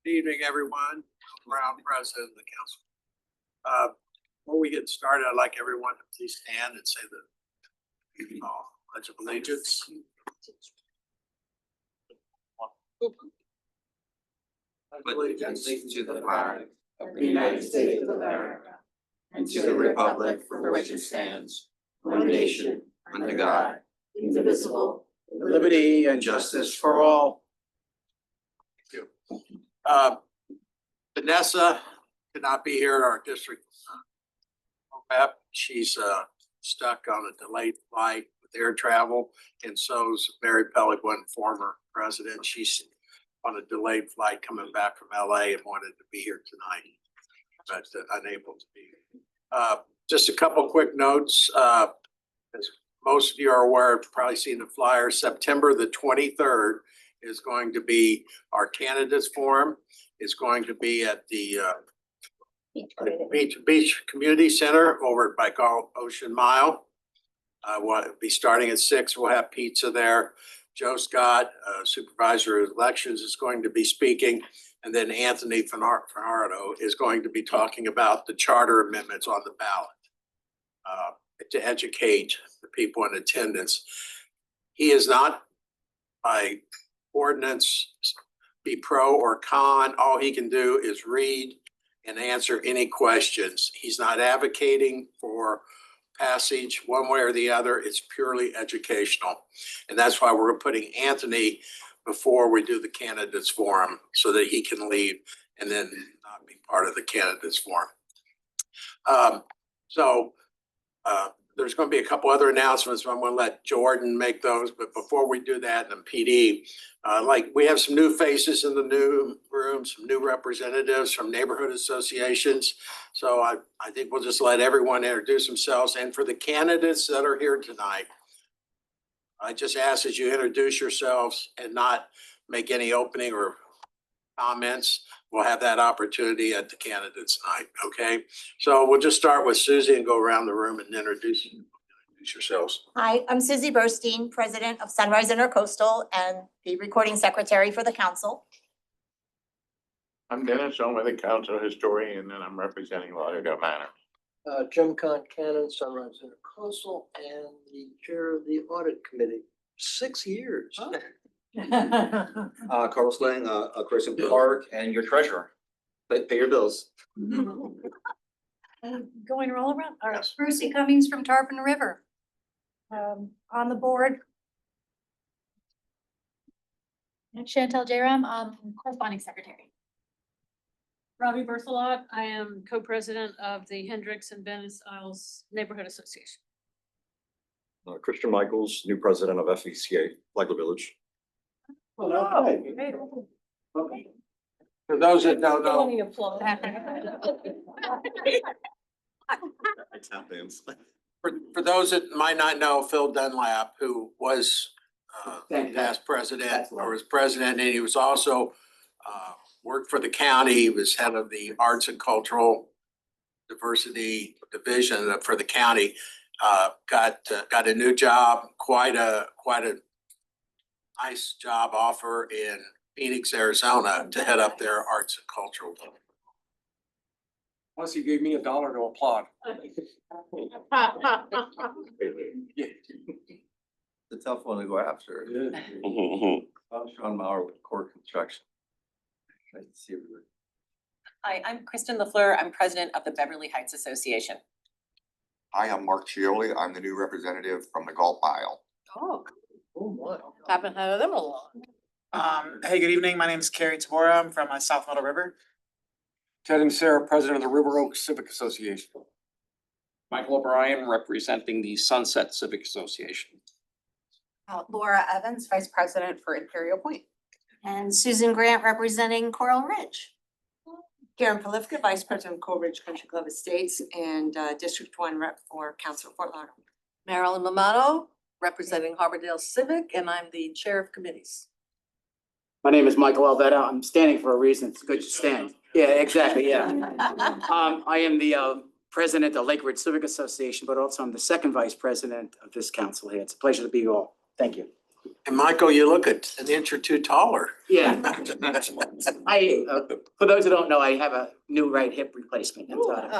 Good evening, everyone. Brown, President of the Council. Before we get started, I'd like everyone to please stand and say the Pledge of Allegiance. Allegiance to the flag of the United States of America and to the republic for which it stands, one nation, under God, indivisible, with liberty and justice for all. Thank you. Vanessa could not be here, our district rep. She's stuck on a delayed flight with air travel, and so's Mary Pellegrin, former president. She's on a delayed flight coming back from LA and wanted to be here tonight, but unable to be here. Just a couple quick notes. As most of you are aware, you've probably seen the flyer. September the 23rd is going to be our candidates forum. It's going to be at the Beach Community Center over by Gulf Ocean Mile. We'll be starting at 6. We'll have pizza there. Joe Scott, Supervisor of Elections, is going to be speaking. And then Anthony Fanardo is going to be talking about the charter amendments on the ballot to educate the people in attendance. He is not by ordinance be pro or con. All he can do is read and answer any questions. He's not advocating for passage one way or the other. It's purely educational. And that's why we're putting Anthony before we do the candidates forum so that he can leave and then not be part of the candidates forum. There's going to be a couple other announcements. I'm going to let Jordan make those. But before we do that, and PD, we have some new faces in the new room, some new representatives from neighborhood associations. So I think we'll just let everyone introduce themselves. And for the candidates that are here tonight, I just ask that you introduce yourselves and not make any opening or comments. We'll have that opportunity at the candidates night, okay? So we'll just start with Susie and go around the room and introduce yourselves. Hi, I'm Susie Burstein, President of Sunrise Intercoastal and the recording secretary for the council. I'm Dennis, I'm the council historian, and I'm representing Lauderdale Manor. Jim Concanon, Sunrise Intercoastal, and the chair of the audit committee. 6 years. Oh. Carlos Lang, Carson Park, and your treasurer. Pay your bills. Going all around. All right, Yes. Brucey Cummings from Tarpon River. On the board. Chantel Jairam, corresponding secretary. Robbie Berthelot, I am co-president of the Hendricks and Venice Isles Neighborhood Association. Christian Michaels, new president of FECA, Flagler Village. For those that don't know, Any applause. for those that might not know, Phil Dunlap, who was past president or was president, and he was also worked for the county. He was head of the Arts and Cultural Diversity Division for the county. Got a new job, quite a nice job offer in Phoenix, Arizona, to head up their arts and cultural. Plus he gave me $1 to applaud. The tough one to go after. I'm Sean Maurer with Core Construction. Nice to see everybody. Hi, I'm Kristen LaFleur. I'm president of the Beverly Heights Association. Hi, I'm Mark Chioli. I'm the new representative from the Gulf Isle. Oh, Oh, my. haven't had them a lot. Hey, good evening. My name is Kerry Tabora. I'm from South Meadow River. Ted and Sarah, president of the River Oaks Civic Association. Michael O'Brien, representing the Sunset Civic Association. Laura Evans, vice president for Imperial Point. And Susan Grant, representing Coral Ridge. Karen Polifka, Vice President of Coral Ridge Country Club Estates and District 1 Rep for Council of Fort Lauderdale. Marilyn Mamato, representing Harbordale Civic, and I'm the chair of committees. My name is Michael Alvetta. I'm standing for a reason. It's good to stand. Yeah, exactly, yeah. I am the president of Lake Ridge Civic Association, but also I'm the second vice president of this council here. It's a pleasure to be you all. Thank you. And Michael, you look an inch or two taller. Yeah. For those who don't know, I have a new right hip replacement.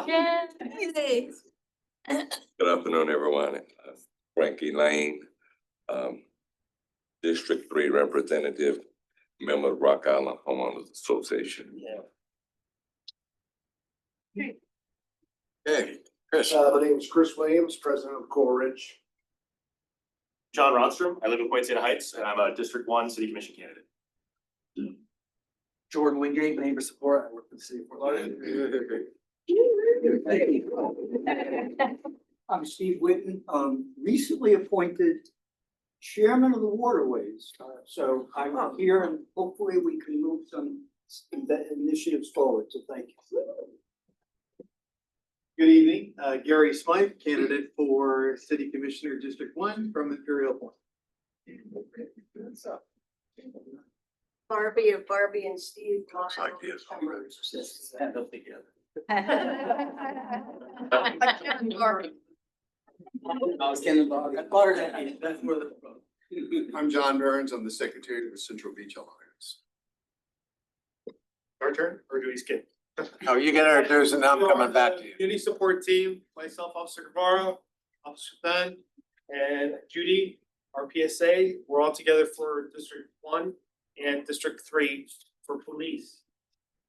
Yeah. Good afternoon, everyone. Frankie Lane, District 3 Representative, member of Rock Island Homeowners Association. Okay, Chris. My name is Chris Williams, president of Coral Ridge. John Ronstrom, I live in Poinciana Heights, and I'm a District 1 City Commission candidate. Jordan Wingate, neighbor support, I work for the city of Fort Lauderdale. I'm Steve Whitten, recently appointed chairman of the waterways. So I'm here and hopefully we can move some initiatives forward. So thank you. Good evening, Gary Smythe, candidate for City Commissioner District 1 from Imperial Point. Barbie and Steve. Looks like this. I'm John Burns, I'm the secretary of the Central Beach Alliance. Our turn, or do we skip? Oh, you get introduced and I'm coming back to you. Community support team, myself, Officer Guevara, Officer Ben, and Judy, our PSA, we're all together for District 1 and District 3 for police.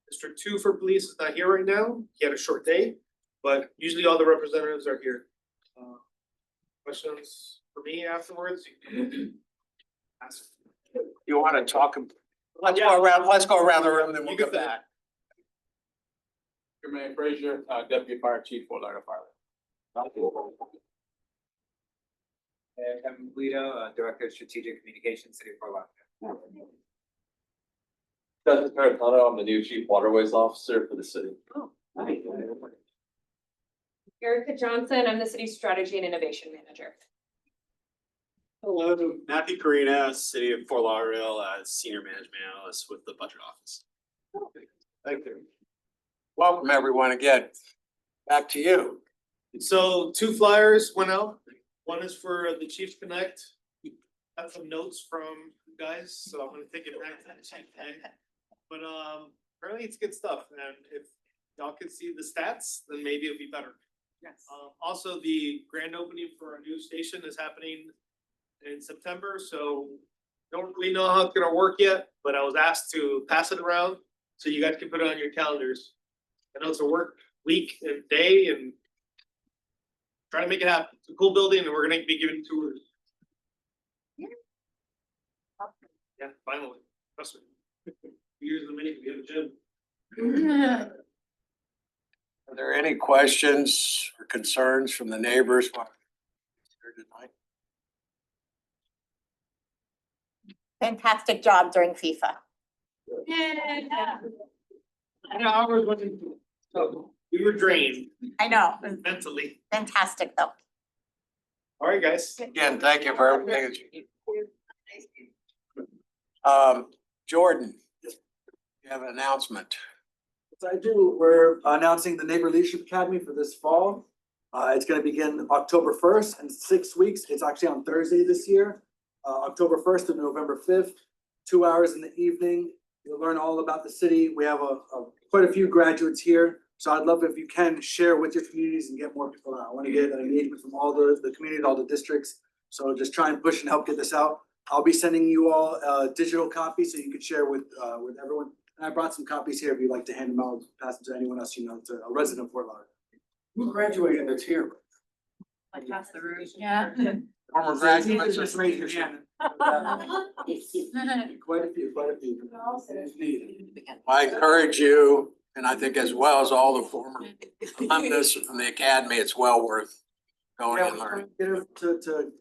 District 2 for police is not here right now, he had a short day, but usually all the representatives are here. Questions for me afterwards? Ask. You want to talk? Let's go around the room, then we'll come back. Jermaine Frazier, Deputy Fire Chief, Fort Lauderdale Fire. And Kevin Polito, Director of Strategic Communications, City of Fort Lauderdale. Justin Tarantino, I'm the new Chief Waterways Officer for the city. Erica Johnson, I'm the City's Strategy and Innovation Manager. Hello, Matthew Carina, City of Fort Lauderdale, Senior Management Analyst with the Budget Office. Thank you. Welcome, everyone, again. Back to you. So 2 flyers went out. One is for the Chiefs Connect. Got some notes from you guys, so I'm gonna take it back to the Chief Connect. But apparently it's good stuff, and if y'all can see the stats, then maybe it'll be better. Yes. Also, the grand opening for our new station is happening in September, so don't really know how it's gonna work yet, but I was asked to pass it around so you guys can put it on your calendars. I know it's a work week and day and try to make it happen. It's a cool building and we're gonna be giving tours. Yeah, finally, trust me. 2 years in the making, we have a gym. Are there any questions or concerns from the neighbors while we're here tonight? Fantastic job during FIFA. We were drained I know, mentally. fantastic though. All right, guys. Again, thank you for everything. Jordan, you have an announcement. Yes, I do. We're announcing the Neighbor Leadership Academy for this fall. It's gonna begin October 1st and 6 weeks. It's actually on Thursday this year. October 1st to November 5th, 2 hours in the evening. You'll learn all about the city. We have quite a few graduates here. So I'd love if you can share with your communities and get more people out. I want to get an engagement from all the communities, all the districts. So just try and push and help get this out. I'll be sending you all digital copies so you can share with everyone. And I brought some copies here if you'd like to hand them out, pass them to anyone else you know, to a resident of Fort Lauderdale. Who graduated that's here? Across the room. Yeah. Former graduates. Just raise your hand. Quite a few. I encourage you, and I think as well as all the former alumnus from the academy, it's well worth going and learning. Get them to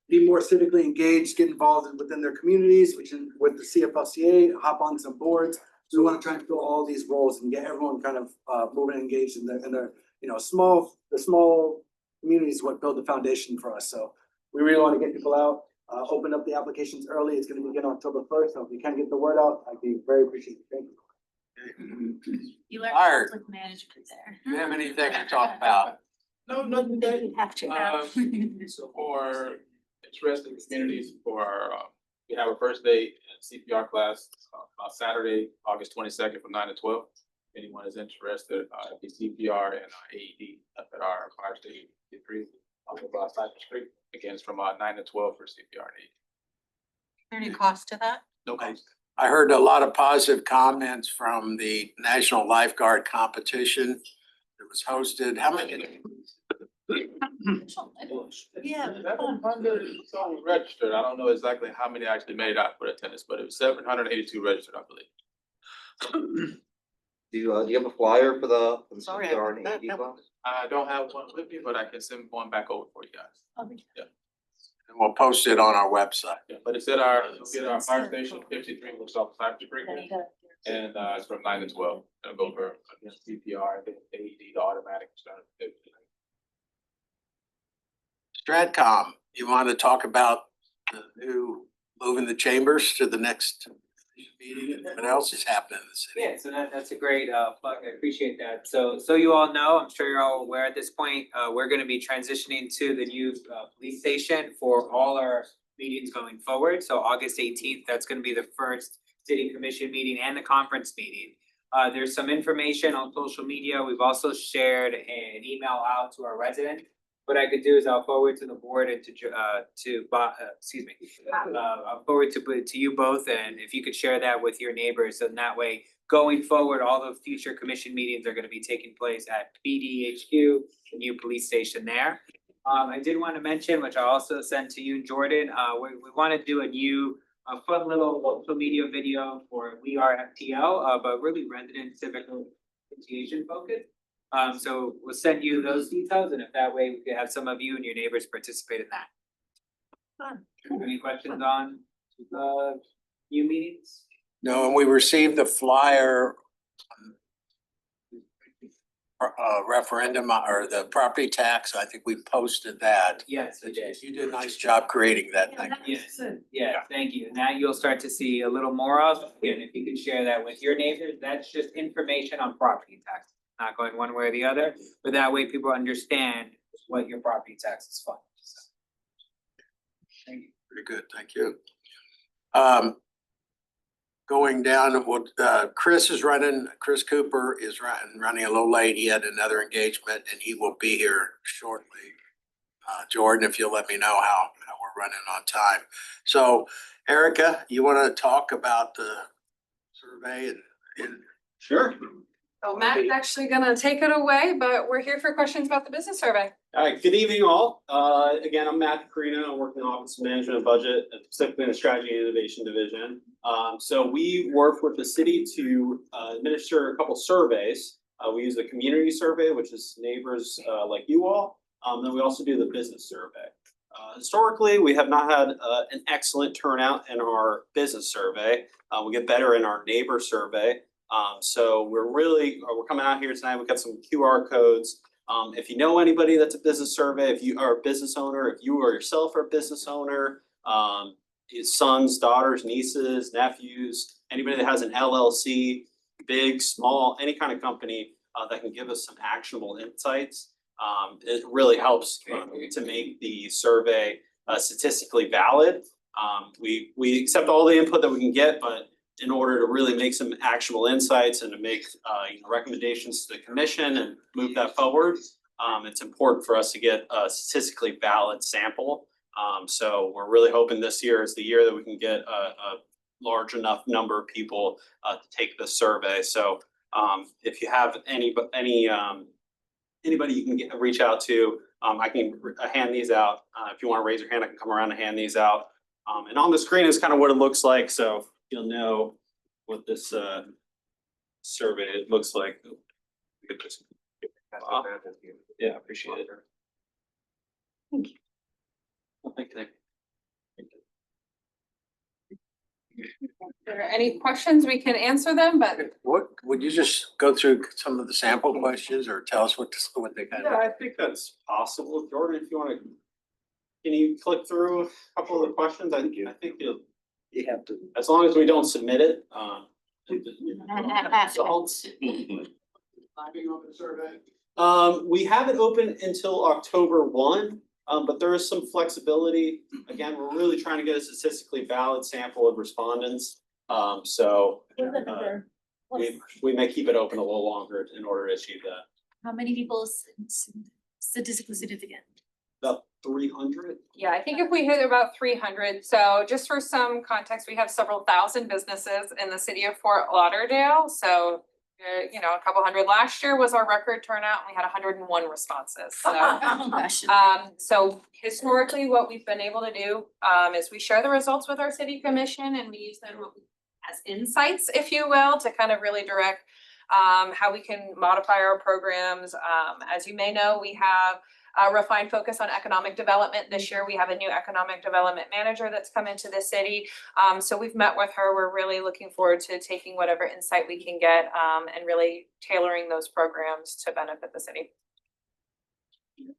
be more civically engaged, get involved within their communities, which with the CFLCA, hop on some boards. So we want to try and fill all these roles and get everyone kind of moving and engaged in their the small communities is what build the foundation for us. So we really want to get people out, open up the applications early. It's going to begin October 1st. So if you can get the word out, I'd be very appreciative. Thank you. You learn Art. conflict management there. Do you have anything to talk about? No, nothing. You have to. So for interested communities for our, we have our first day in CPR class, Saturday, August 22nd from 9 to 12. If anyone is interested, the CPR and AED up at our fire station 53 off of Cypress Street. Again, it's from 9 to 12 for CPR and AED. There any cost to that? No cost. I heard a lot of positive comments from the National Lifeguard Competition that was hosted. How many? Yeah. 700 some registered. I don't know exactly how many actually made out for attendance, but it was 782 registered, I believe. Do you have a flyer for the Sorry, I CPR missed that. and AED class? I don't have one with me, but I can send one back over for you guys. Yeah. And we'll post it on our website. Yeah, but it's at our, you'll get our fire station 53, which is off Cypress Street. And it's from 9 to 12. It'll go for CPR, the AED, the automatic stuff. Stratcom, you want to talk about the new moving the chambers to the next meeting and what else is happening in the city? Yeah, so that's a great plug. I appreciate that. So you all know, I'm sure you're all aware at this point, we're gonna be transitioning to the new police station for all our meetings going forward. So August 18th, that's gonna be the first city commission meeting and the conference meeting. There's some information on social media. We've also shared an email out to our residents. What I could do is I'll forward to the board and I'll forward to you both, and if you could share that with your neighbors, and that way, going forward, all the future commission meetings are gonna be taking place at BDHQ, the new police station there. I did want to mention, which I also sent to you, Jordan, we wanna do a fun little social media video for We Are FTL, but really resident civic association focus. So we'll send you those details, and if that way we could have some of you and your neighbors participate in that. Any questions on new meetings? No, and we received the flyer referendum or the property tax. I think we posted that. Yes, you did. You did a nice job creating that thing. Yes, yeah, thank you. And that you'll start to see a little more of, and if you could share that with your neighbors, that's just information on property tax. Not going one way or the other, but that way people understand what your property tax is for. Thank you. Pretty good, thank you. Going down, what Chris Cooper is running a little late. He had another engagement and he will be here shortly. Jordan, if you'll let me know how we're running on time. So Erica, you want to talk about the survey and Sure. So Matt's actually gonna take it away, but we're here for questions about the business survey. All right, good evening all. Again, I'm Matt Carino. I work in the Office of Management and Budget, specifically in the Strategy and Innovation Division. So we work with the city to administer a couple surveys. We use the community survey, which is neighbors like you all. Then we also do the business survey. Historically, we have not had an excellent turnout in our business survey. We get better in our neighbor survey. So we're coming out here tonight. We've got some QR codes. If you know anybody that's a business survey, if you are a business owner, if you or yourself are a business owner, his sons, daughters, nieces, nephews, anybody that has an LLC, big, small, any kind of company that can give us some actionable insights. It really helps to make the survey statistically valid. We accept all the input that we can get, but in order to really make some actionable insights and to make recommendations to the commission and move that forward, it's important for us to get a statistically valid sample. So we're really hoping this year is the year that we can get a large enough number of people to take the survey. So if you have anybody you can reach out to, I can hand these out. If you want to raise your hand, I can come around and hand these out. And on the screen is kind of what it looks like. So you'll know what this survey looks like. Yeah, appreciate it. Thank you. Well, thank you. If there are any questions, we can answer them, but what, would you just go through some of the sample questions or tell us what they kind Yeah, of? I think that's possible. Jordan, if you want to, can you click through a couple of the questions? I think you have to, as long as we don't submit it, results. We have it open until October 1. But there is some flexibility. Again, we're really trying to get a statistically valid sample of respondents. We may keep it open a little longer in order to achieve that. How many people is statistically significant? About 300. Yeah, I think if we hit about 300, so just for some context, we have several thousand businesses in the city of Fort Lauderdale. So, a couple hundred last year was our record turnout, and we had 101 responses. So historically, what we've been able to do is we share the results with our city commission, and we use them as insights, if you will, to kind of really direct how we can modify our programs. As you may know, we have a refined focus on economic development. This year, we have a new economic development manager that's come into the city. So we've met with her. We're really looking forward to taking whatever insight we can get and really tailoring those programs to benefit the city.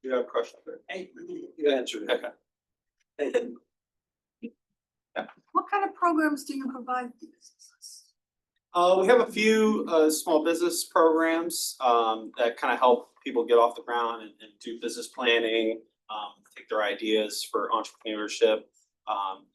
You have a question? Hey, you answered it. Okay. What kind of programs do you provide to businesses? We have a few small business programs that kind of help people get off the ground and do business planning, take their ideas for entrepreneurship.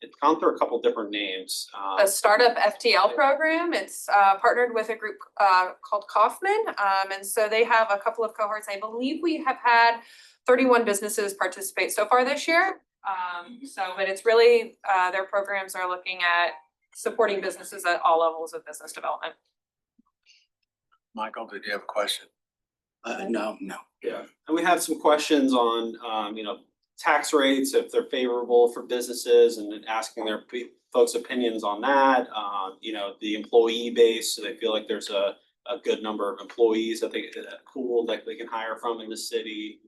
It's gone through a couple different names. The Startup FTL program, it's partnered with a group called Kaufman. And so they have a couple of cohorts. I believe we have had 31 businesses participate so far this year. But it's really, their programs are looking at supporting businesses at all levels of business development. Michael, did you have a question? No. Yeah, and we have some questions on, tax rates, if they're favorable for businesses, and then asking their folks' opinions on that. The employee base, so they feel like there's a good number of employees that pool that they can hire from in the city.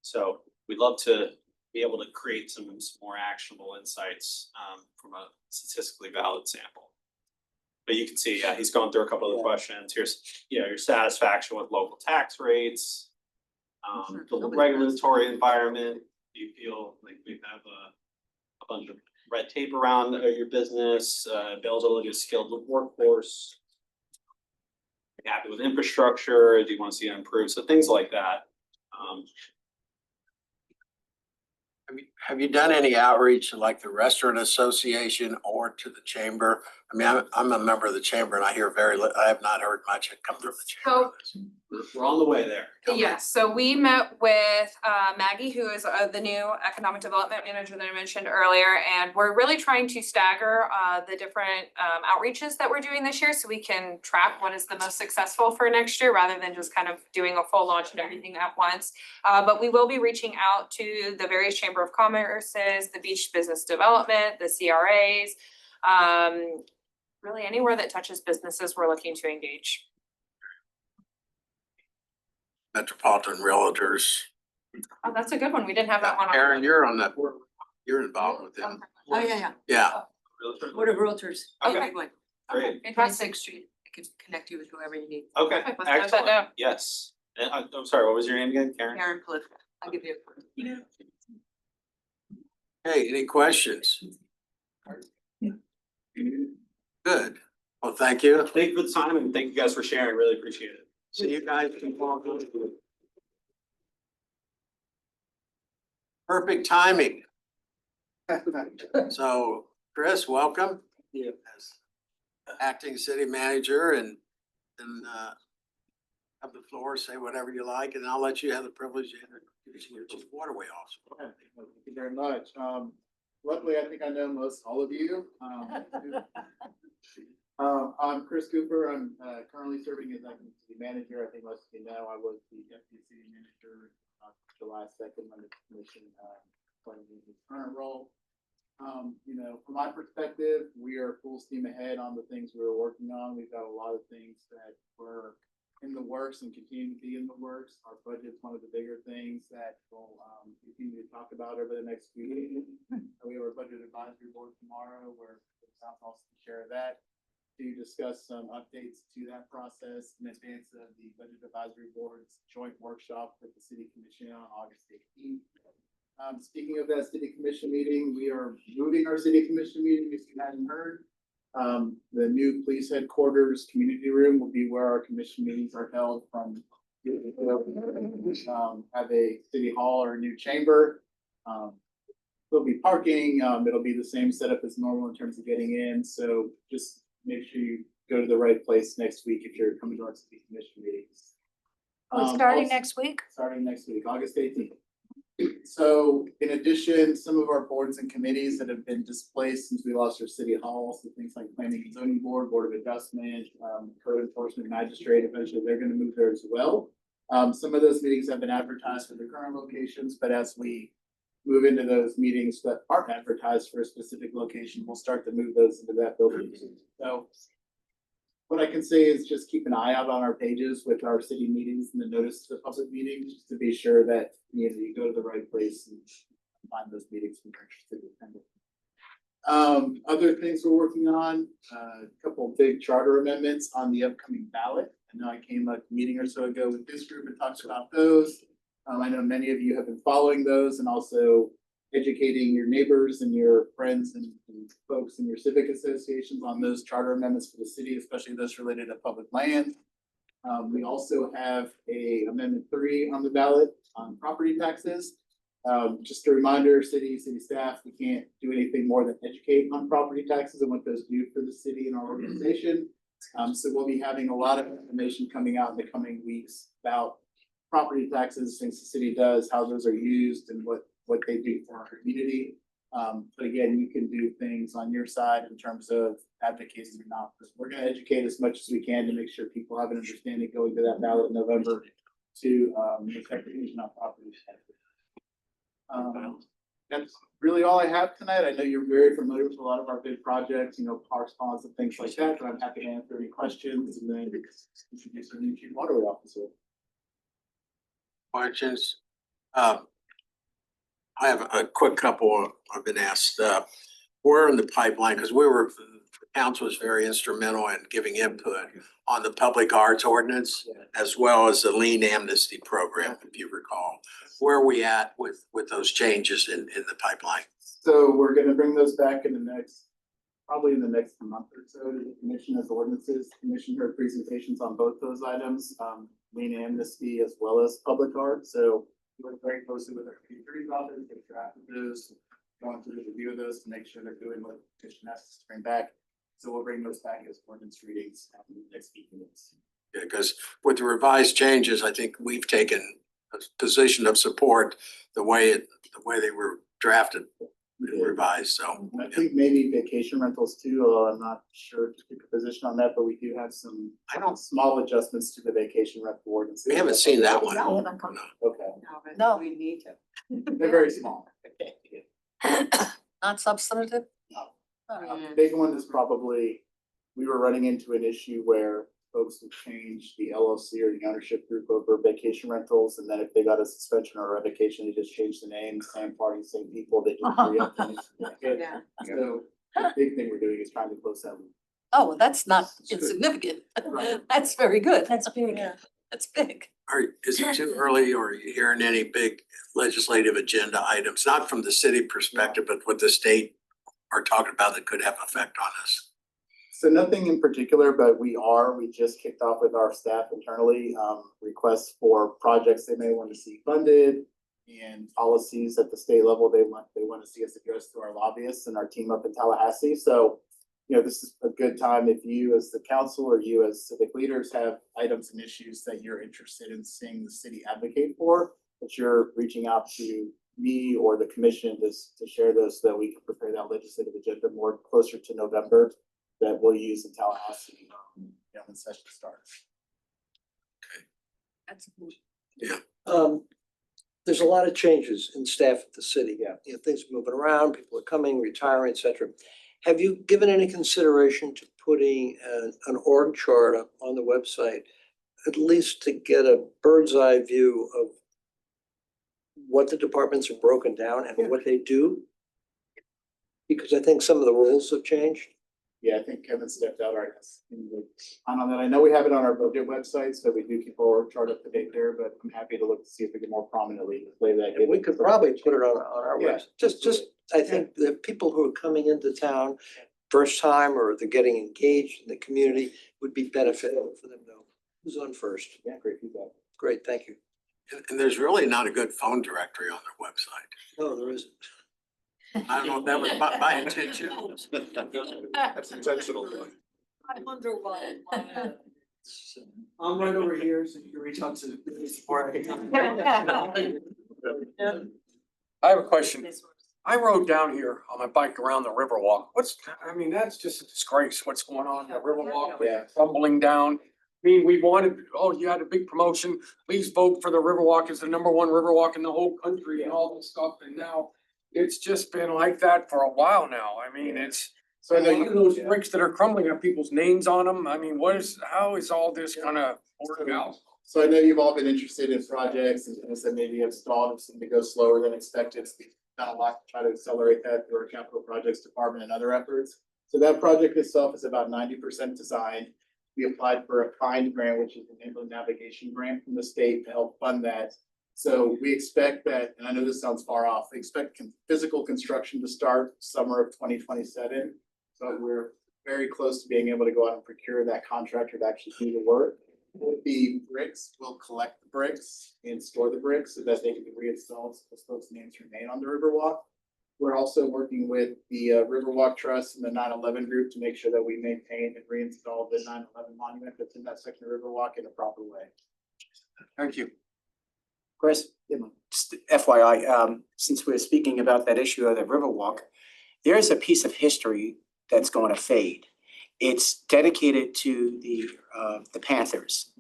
So we'd love to be able to create some more actionable insights from a statistically valid sample. But you can see, yeah, he's gone through a couple of the questions. Here's, your satisfaction with local tax rates, the regulatory environment. Do you feel like we have a bunch of red tape around your business, availability of skilled workforce? Happy with infrastructure? Do you want to see it improve? So things like that. Have you done any outreach to like the Restaurant Association or to the chamber? I mean, I'm a member of the chamber and I hear I have not heard much come from the chamber. We're on the way there. Yes, so we met with Maggie, who is the new economic development manager that I mentioned earlier, and we're really trying to stagger the different outreaches that we're doing this year so we can track what is the most successful for next year rather than just kind of doing a full launch and everything at once. But we will be reaching out to the various Chamber of Commerce's, the Beach Business Development, the CRAs, really anywhere that touches businesses, we're looking to engage. Metropolitan Realtors. Oh, that's a good one. We didn't have that one on. Aaron, you're on that board. You're involved with them. Oh, yeah. Yeah. Board of Realtors. Okay. Great. Fantastic. 26th Street. I can connect you with whoever you need. Okay, Let's note that excellent. down. Yes. And I'm sorry, what was your name again? Karen? Karen Polifka. I'll give you Hey, any questions? Good. Well, thank you. Thank you for the time and thank you guys for sharing. Really appreciate it. See you guys tomorrow. Perfect timing. So, Chris, welcome. As acting city manager and have the floor, say whatever you like, and I'll let you have the privilege of introducing your chief waterway officer. Thank you very much. Luckily, I think I know most all of you. I'm Chris Cooper. I'm currently serving as acting city manager. I think most of you know I was the deputy city manager July 2nd when the commission appointed me in his current role. From my perspective, we are full steam ahead on the things we're working on. We've got a lot of things that were in the works and continue to be in the works. Our budget's one of the bigger things that we'll continue to talk about over the next few weeks. We have our budget advisory board tomorrow where the South also can share that to discuss some updates to that process in advance of the budget advisory board's joint workshop with the city commission on August 18th. Speaking of that city commission meeting, we are moving our city commission meeting, if you hadn't heard. The new police headquarters community room will be where our commission meetings are held from Have a city hall or a new chamber. There'll be parking, it'll be the same setup as normal in terms of getting in, so just make sure you go to the right place next week if you're coming to our city commission meetings. Starting Also- next week? Starting next week, August 18th. So in addition, some of our boards and committees that have been displaced since we lost our city hall, so things like planning and zoning board, board of adjustment, code enforcement magistrate, eventually they're gonna move there as well. Some of those meetings have been advertised for the current locations, but as we move into those meetings that aren't advertised for a specific location, we'll start to move those into that building. So what I can say is just keep an eye out on our pages with our city meetings and the notice to the public meetings, just to be sure that, you go to the right place and find those meetings when you're interested in attending. Other things we're working on, a couple of big charter amendments on the upcoming ballot. I know I came a meeting or so ago with this group and talked about those. I know many of you have been following those and also educating your neighbors and your friends and folks in your civic associations on those charter amendments for the city, especially those related to public land. We also have a amendment 3 on the ballot on property taxes. Just a reminder, city staff, we can't do anything more than educate on property taxes and what those do for the city and our organization. So we'll be having a lot of information coming out in the coming weeks about property taxes, things the city does, how those are used, and what they do for our community. But again, you can do things on your side in terms of advocating or not. We're gonna educate as much as we can to make sure people have an understanding going to that ballot in November to affect the on property taxes. That's really all I have tonight. I know you're very familiar with a lot of our big projects, parks, ponds and things like that, but I'm happy to answer any questions and then introduce our new chief waterway officer. Questions? I have a quick couple I've been asked. We're in the pipeline because the council was very instrumental in giving input on the public arts ordinance as well as the lien amnesty program, if you recall. Where are we at with those changes in the pipeline? So we're gonna bring those back in probably in the next month or so to the commission as ordinances. Commission heard presentations on both those items, lien amnesty as well as public art. So we work very closely with our attorney's office, get draft of those, going through the review of those to make sure they're doing what the commission has to bring back. So we'll bring those back as ordinance readings in the next few minutes. Yeah, because with the revised changes, I think we've taken a position of support the way they were drafted and revised, so. I think maybe vacation rentals too, although I'm not sure to take a position on that, but we do have some small adjustments to the vacation rental ordinance. We haven't seen that one. Okay. No, We need to. They're very small. not substantive? The big one is probably, we were running into an issue where folks would change the LLC or the ownership group over vacation rentals, and then if they got a suspension or a revocation, they just changed the name, same party, same people, they just re-up. Yeah. So the big thing we're doing is trying to close that loop. Oh, well, that's not insignificant. That's very good. That's big. That's big. Is it too early, or are you hearing any big legislative agenda items, not from the city perspective, but what the state are talking about that could have an effect on us? So nothing in particular, but we just kicked off with our staff internally, requests for projects they may want to see funded and policies at the state level they want to see us address through our lobbyists and our team up in Tallahassee. So, this is a good time if you as the council or you as civic leaders have items and issues that you're interested in seeing the city advocate for, that you're reaching out to me or the commission to share those so that we can prepare that legislative agenda more closer to November that we'll use in Tallahassee, when session starts. That's good. Yeah. There's a lot of changes in staff at the city. Yeah. Things are moving around, people are coming, retiring, et cetera. Have you given any consideration to putting an org chart up on the website, at least to get a bird's eye view of what the departments are broken down and what they do? Because I think some of the rules have changed. Yeah, I think Kevin stepped out right on that. I know we have it on our budget website, so we do keep our chart up to date there, but I'm happy to look to see if we can more prominently display that. And we could probably put it on our Yeah, website. Just, I think the people who are coming into town first time or they're getting engaged in the community would be beneficial for them to know who's on first. Yeah, great feedback. Great, thank you. And there's really not a good phone directory on their website. No, there isn't. I don't know if that was by intention. That's intentional. I wonder why. I'm right over here, so you can reach out to. I have a question. I rode down here on my bike around the Riverwalk. I mean, that's just a disgrace. What's going on in the Riverwalk? Yeah. Crumbling down. I mean, we wanted, you had a big promotion. Please vote for the Riverwalk as the #1 Riverwalk in the whole country and all this stuff. And now it's just been like that for a while now. I mean, it's. So I know Look at those bricks that are crumbling, have people's names on them. I mean, how is all this gonna work out? So I know you've all been interested in projects and I said maybe have stalled and seemed to go slower than expected. So we've done a lot to try to accelerate that through our capital projects department and other efforts. So that project itself is about 90% designed. We applied for a FIND grant, which is an inland navigation grant from the state to help fund that. So we expect that, and I know this sounds far off, we expect physical construction to start summer of 2027. So we're very close to being able to go out and procure that contractor to actually do the work. The bricks, will collect the bricks and store the bricks so that they can be reinstalled, so those folks' names remain on the Riverwalk. We're also working with the Riverwalk Trust and the 9/11 group to make sure that we maintain and reinstall the 9/11 monument that's in that section of Riverwalk in a proper way. Thank you. Chris, just FYI, since we're speaking about that issue of the Riverwalk, there's a piece of history that's going to fade. It's dedicated to the Panthers.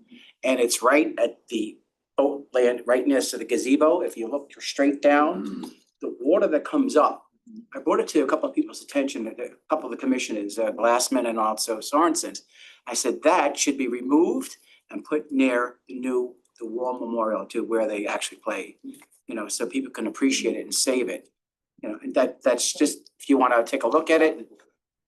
And it's right at the boat land, right next to the gazebo. If you look straight down, the water that comes up, I brought it to a couple of people's attention, a couple of the commissioners, Glassman and also Sorensen. I said that should be removed and put near the war memorial to where they actually play, so people can appreciate it and save it. And that's just, if you want to take a look at it,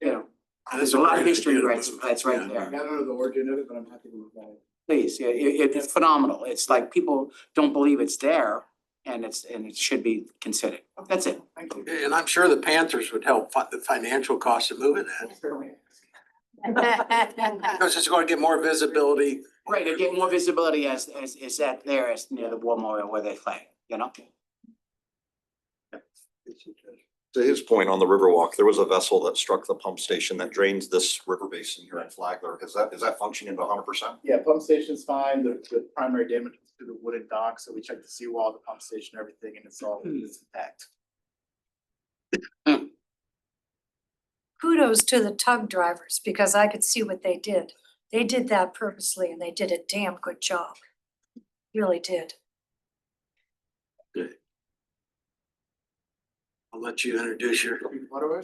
there's a lot of history that's right there. I don't know the origin of it, but I'm happy to look at it. Please, it's phenomenal. It's like people don't believe it's there and it should be considered. That's it. Thank you. And I'm sure the Panthers would help fund the financial cost of moving that. Because it's going to get more visibility. Right, they get more visibility as that there as near the war memorial where they play, To his point on the Riverwalk, there was a vessel that struck the pump station that drains this river basin here in Flagler. Is that functioning 100%? Yeah, pump station's fine. The primary damage was to the wooden dock, so we checked the seawall, the pump station, everything, and it's all intact. Kudos to the tug drivers, because I could see what they did. They did that purposely and they did a damn good job. Really did. I'll let you introduce your.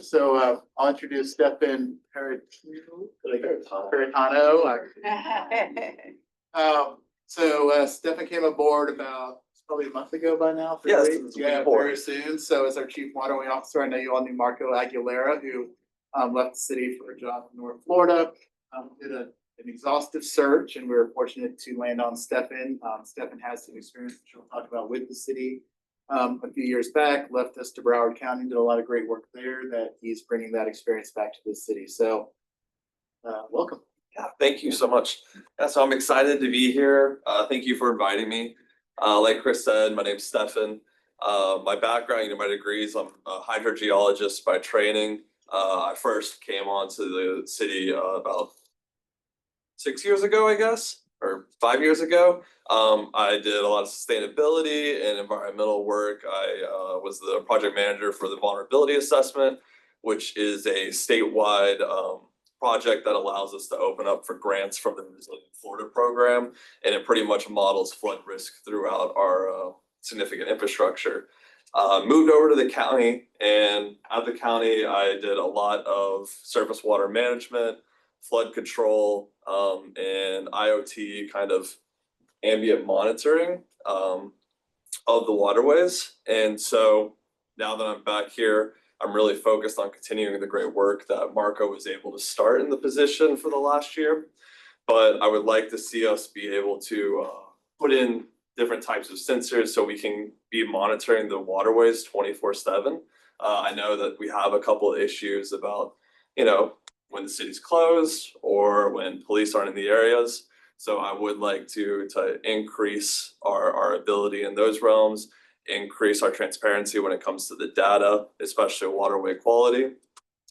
So I'll introduce Stefan Peritano. So Stefan came aboard about probably a month ago by now. Yes, Yeah, very soon. So as our chief waterway officer, I know you all knew Marco Aguilera, who left the city for a job in North Florida. Did an exhaustive search, and we were fortunate to land on Stefan. Stefan has some experience, which we'll talk about with the city. A few years back, left us to Broward County, did a lot of great work there that he's bringing that experience back to the city. So welcome. Yeah, thank you so much. Yeah, so I'm excited to be here. Thank you for inviting me. Like Chris said, my name's Stefan. My background, my degrees, I'm a hydrogeologist by training. I first came onto the city about 6 years ago, I guess, or 5 years ago. I did a lot of sustainability and environmental work. I was the project manager for the vulnerability assessment, which is a statewide project that allows us to open up for grants from the Resilient Florida program. And it pretty much models flood risk throughout our significant infrastructure. Moved over to the county, and at the county, I did a lot of surface water management, flood control, and IoT kind of ambient monitoring of the waterways. And so now that I'm back here, I'm really focused on continuing the great work that Marco was able to start in the position for the last year. But I would like to see us be able to put in different types of sensors so we can be monitoring the waterways 24/7. I know that we have a couple of issues about, when the city's closed or when police aren't in the areas. So I would like to increase our ability in those realms, increase our transparency when it comes to the data, especially waterway quality.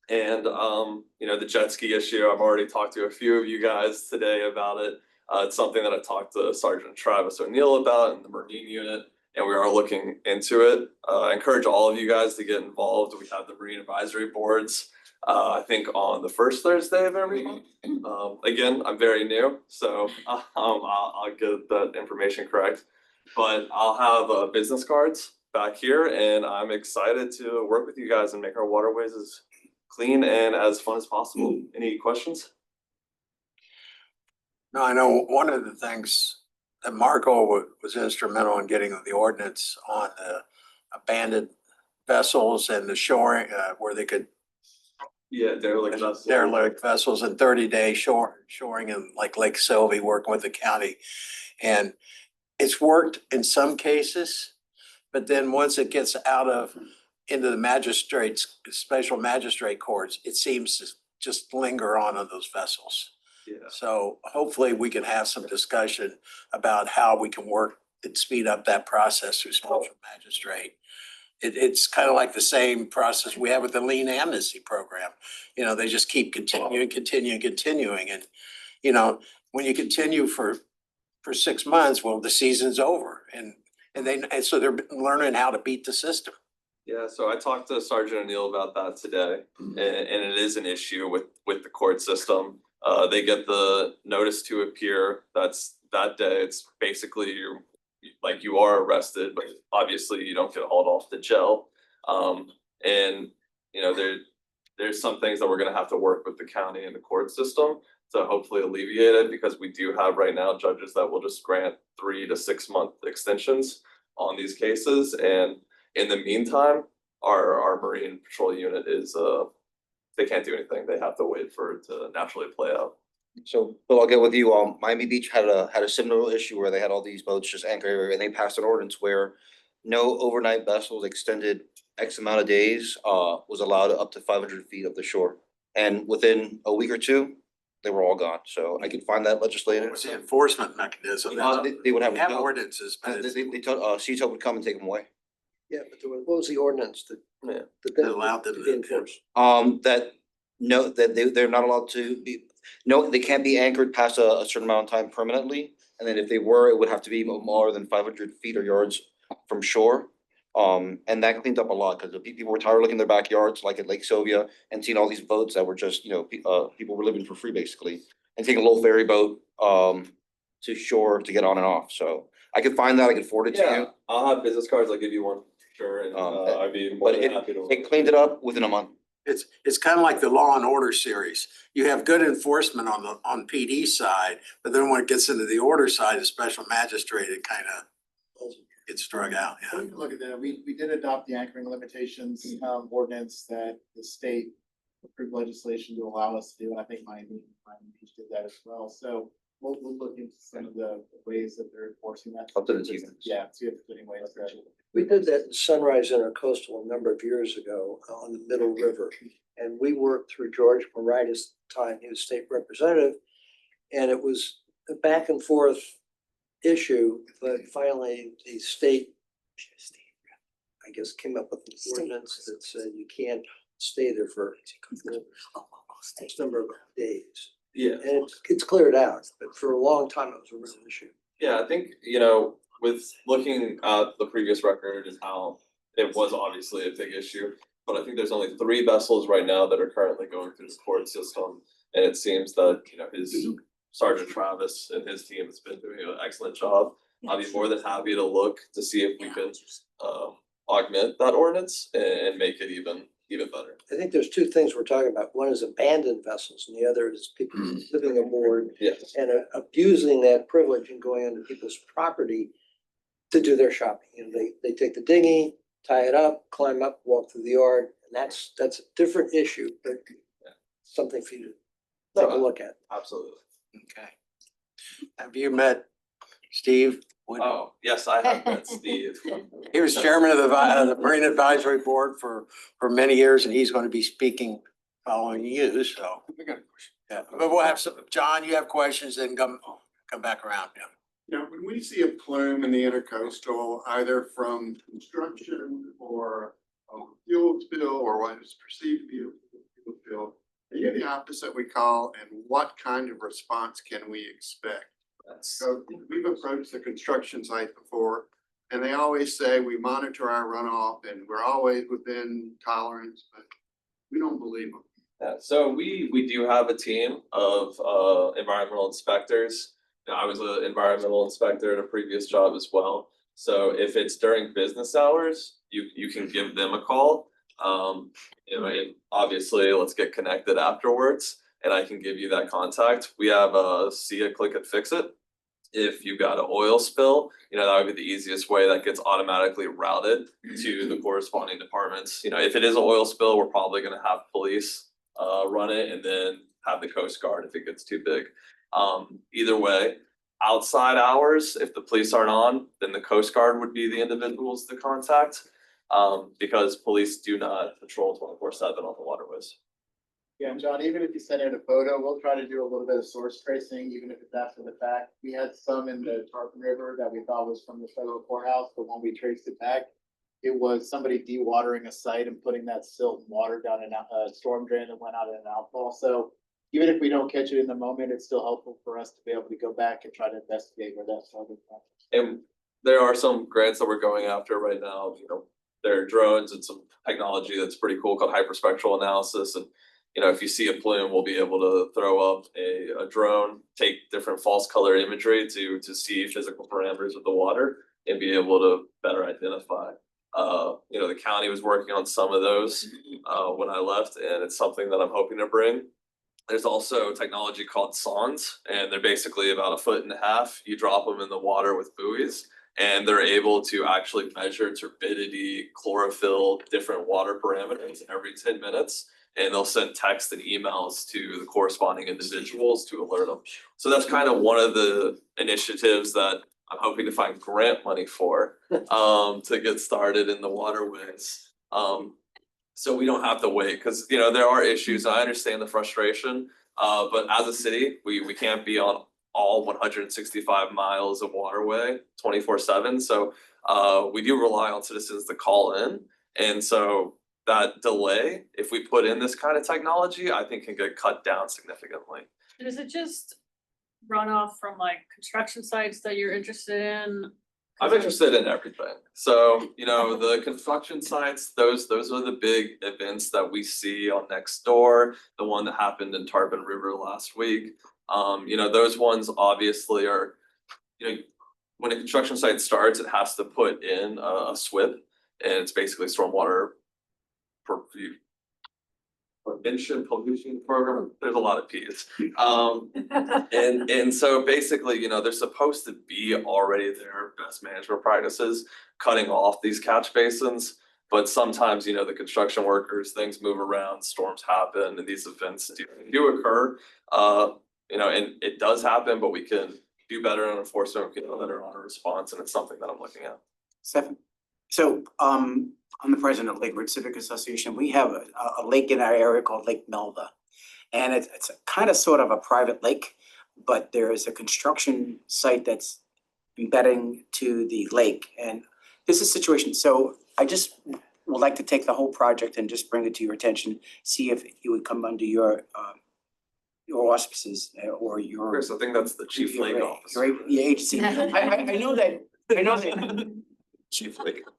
And the jet ski issue, I've already talked to a few of you guys today about it. It's something that I talked to Sergeant Travis O'Neill about in the Marine unit, and we are looking into it. I encourage all of you guys to get involved. We have the Marine Advisory Boards, I think on the first Thursday of every month. Again, I'm very new, so I'll get that information correct. But I'll have business cards back here, and I'm excited to work with you guys and make our waterways as clean and as fun as possible. Any questions? No, I know one of the things that Marco was instrumental in getting the ordinance on the abandoned vessels and the shoring, where they could Yeah, derelict vessels and 30-day shoring in like Lake Sylvie, working with the county. And it's worked in some cases, but then once it gets into the magistrates, special magistrate courts, it seems to just linger on those vessels. Yeah. So hopefully we can have some discussion about how we can work and speed up that process through special magistrate. It's kind of like the same process we have with the lien amnesty program. They just keep continuing. And, when you continue for 6 months, well, the season's over and so they're learning how to beat the system. Yeah, so I talked to Sergeant O'Neill about that today, and it is an issue with the court system. They get the notice to appear, that's that day, it's basically you are arrested, but obviously you don't get hauled off to jail. And there's some things that we're gonna have to work with the county and the court system to hopefully alleviate it, because we do have right now judges that will just grant 3 to 6 month extensions on these cases. And in the meantime, our Marine Patrol unit is, they can't do anything. They have to wait for it to naturally play out. So, Bill, I'll get with you. Miami Beach had a similar issue where they had all these boats just anchored, and they passed an ordinance where no overnight vessels extended X amount of days was allowed up to 500 feet of the shore. And within a week or two, they were all gone. So I could find that legislative. What's the enforcement mechanism? They would have. We have ordinances, but They told, CTO would come and take them away. Yeah, but what was the ordinance that? That allowed them to enforce. They're not allowed to be, no, they can't be anchored past a certain amount of time permanently. And then if they were, it would have to be more than 500 feet or yards from shore. And that cleaned up a lot, because the people were tired of looking in their backyards, like at Lake Sylvia, and seeing all these boats that were just, people were living for free basically, and taking a little ferry boat to shore to get on and off. So I could find that, I could forward it to you. I'll have business cards, I'll give you one, sure, and I'd be more But than happy to. it cleaned it up within a month. It's kind of like the Law and Order series. You have good enforcement on PD side, but then when it gets into the order side, the special magistrate, it kind of gets drug out. We can look at that. We did adopt the anchoring limitations ordinance that the state approved legislation to allow us to do, and I think Miami Beach did that as well. So we'll look into some of the ways that they're enforcing that. Up to the team. Yeah, see if there's any ways that. We did that in Sunrise Intercoastal a number of years ago on the Middle River. And we worked through George Morita's time, he was state representative. And it was a back and forth issue, but finally the state, I guess, came up with an ordinance that said you can't stay there for X number of days. Yeah. And it's cleared out, but for a long time it was a real issue. Yeah, I think, with looking at the previous record and how it was obviously a big issue, but I think there's only 3 vessels right now that are currently going through the court system. And it seems that, his Sergeant Travis and his team has been doing an excellent job. I'd be more than happy to look to see if we can augment that ordinance and make it even better. I think there's 2 things we're talking about. One is abandoned vessels and the other is people living aboard Yes. and abusing that privilege and going onto people's property to do their shopping. They take the dinghy, tie it up, climb up, walk through the yard, and that's a different issue, but something for you to take a look at. Absolutely. Okay. Have you met Steve? Oh, yes, I have met Steve. He was chairman of the Marine Advisory Board for many years, and he's going to be speaking following you, so. Yeah, but we'll have some, John, you have questions, then come come back around, yeah. Now, when we see a plume in the intercoastal, either from construction or fuel spill or what is perceived to be a fuel spill, are you the opposite we call, and what kind of response can we expect? So we've approached the construction site before, and they always say we monitor our runoff and we're always within tolerance, but we don't believe them. Yeah, so we do have a team of environmental inspectors. You know, I was an environmental inspector at a previous job as well. So if it's during business hours, you can give them a call. You know, and obviously let's get connected afterwards and I can give you that contact. We have a CA Click It Fix It. If you've got an oil spill, you know, that would be the easiest way that gets automatically routed to the corresponding departments. You know, if it is an oil spill, we're probably gonna have police run it and then have the Coast Guard if it gets too big. Either way, outside hours, if the police aren't on, then the Coast Guard would be the individuals to contact. Because police do not patrol 24/7 on the waterways. Yeah, John, even if you send in a photo, we'll try to do a little bit of source tracing, even if it's after the fact. We had some in the Tarpon River that we thought was from the federal courthouse, but when we traced it back, it was somebody dewatering a site and putting that silt and water down in a storm drain that went out in an outfall. So even if we don't catch it in the moment, it's still helpful for us to be able to go back and try to investigate where that started from. And there are some grants that we're going after right now, you know, there are drones and some technology that's pretty cool called hyperspectral analysis. And, you know, if you see a plume, we'll be able to throw up a drone, take different false color imagery to see physical parameters of the water and be able to better identify. You know, the county was working on some of those when I left, and it's something that I'm hoping to bring. There's also technology called sondes, and they're basically about 1.5 feet. You drop them in the water with buoys, and they're able to actually measure turbidity, chlorophyll, different water parameters every 10 minutes. And they'll send text and emails to the corresponding individuals to alert them. So that's kind of one of the initiatives that I'm hoping to find grant money for, to get started in the waterways. So we don't have to wait, because, you know, there are issues. I understand the frustration, but as a city, we can't be on all 165 miles of waterway 24/7. So we do rely on citizens to call in. And so that delay, if we put in this kind of technology, I think can get cut down significantly. And is it just runoff from like construction sites that you're interested in? I'm interested in everything. So, you know, the construction sites, those are the big events that we see on next door, the one that happened in Tarpon River last week. You know, those ones obviously are, you know, when a construction site starts, it has to put in a SWIP, and it's basically stormwater prevention pollution program. There's a lot of P's. And so basically, you know, they're supposed to be already their best management practices, cutting off these catch basins. But sometimes, you know, the construction workers, things move around, storms happen, and these events do occur. You know, and it does happen, but we can do better on enforcement, we can do better on a response, and it's something that I'm looking at. Stefan, so I'm the president of Lake Ridge Civic Association. We have a lake in our area called Lake Melva. And it's a kind of sort of a private lake, but there is a construction site that's embedding to the lake. And this is a situation, so I just would like to take the whole project and just bring it to your attention, see if it would come under your auspices or your. Chris, I think that's the chief legal officer. Your agency. I know that. Chief legal.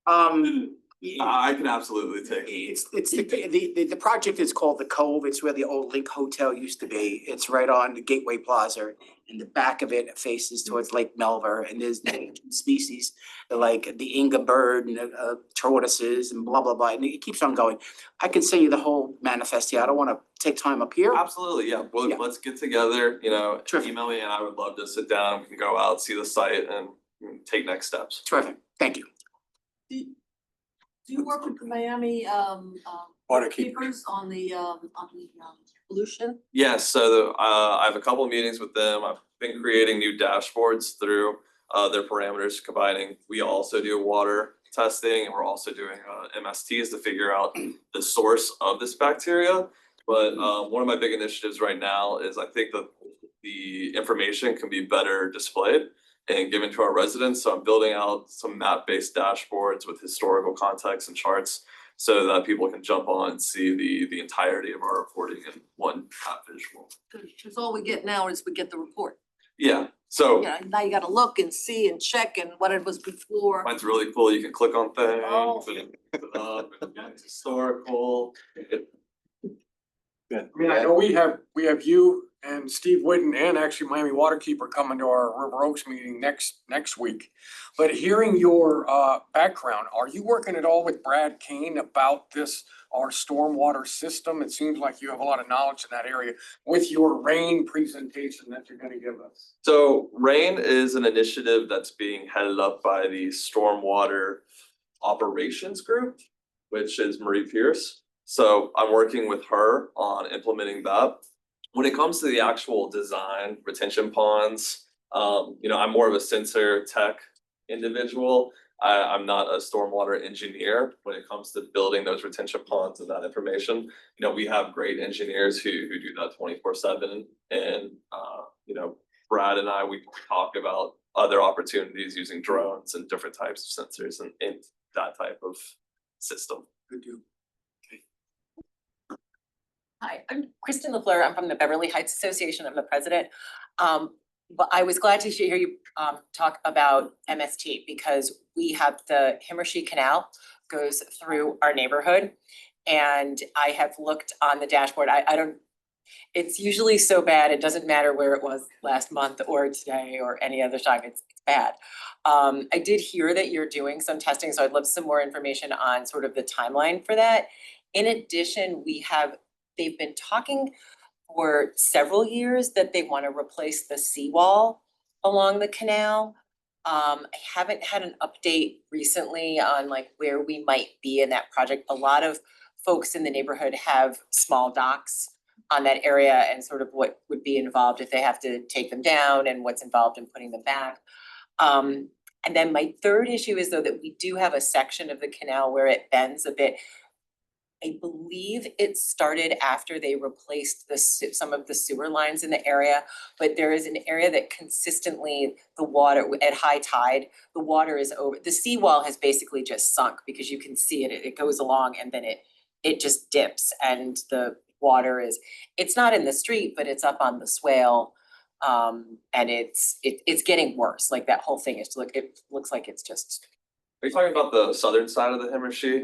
I can absolutely take it. It's the project is called The Cove. It's where the old Link Hotel used to be. It's right on the Gateway Plaza. And the back of it faces towards Lake Melva, and there's species like the Inga bird and tortoises and blah, blah, blah. And it keeps on going. I can send you the whole manifest here. I don't want to take time up here. Absolutely, yeah. Well, let's get together, you know, email me and I would love to sit down. We can go out, see the site and take next steps. Terrific. Thank you. Do you work with the Miami Water keepers on the pollution? Yes, so I have a couple of meetings with them. I've been creating new dashboards through their parameters combining. We also do water testing, and we're also doing MSTs to figure out the source of this bacteria. But one of my big initiatives right now is I think that the information can be better displayed and given to our residents. So I'm building out some map-based dashboards with historical context and charts so that people can jump on and see the entirety of our reporting in one map visual. Cause all we get now is we get the report. Yeah, so Yeah, now you gotta look and see and check and what it was before. mine's really cool. You can click on things, Oh. and it comes up, and it's historical. I mean, I know we have you and Steve Whitten and actually Miami Waterkeeper coming to our River Oaks meeting next week. But hearing your background, are you working at all with Brad Kane about this, our stormwater system? It seems like you have a lot of knowledge in that area with your rain presentation that you're gonna give us. So RAIN is an initiative that's being headed up by the Stormwater Operations Group, which is Marie Pierce. So I'm working with her on implementing that. When it comes to the actual design, retention ponds, I'm more of a sensor tech individual. I'm not a stormwater engineer when it comes to building those retention ponds and that information. We have great engineers who do that 24/7. And Brad and we talk about other opportunities using drones and different types of sensors and that type of system. Good deal. Hi, I'm Kristen LaFleur. I'm from the Beverly Heights Association. I'm the president. But I was glad to hear you talk about MST because we have the Himmershey Canal goes through our neighborhood. And I have looked on the dashboard. I don't, it's usually so bad, it doesn't matter where it was last month or today or any other time, it's bad. I did hear that you're doing some testing, so I'd love some more information on sort of the timeline for that. In addition, they've been talking for several years that they want to replace the seawall along the canal. I haven't had an update recently on like where we might be in that project. A lot of folks in the neighborhood have small docks on that area and sort of what would be involved if they have to take them down and what's involved in putting them back. And then my third issue is though that we do have a section of the canal where it bends a bit. I believe it started after they replaced some of the sewer lines in the area, but there is an area that consistently the water at high tide, the water is over, the seawall has basically just sunk because you can see it goes along and then it just dips and the water it's not in the street, but it's up on the swale. And it's getting worse, like that whole thing it looks like it's just. Are you talking about the southern side of the Himmershey,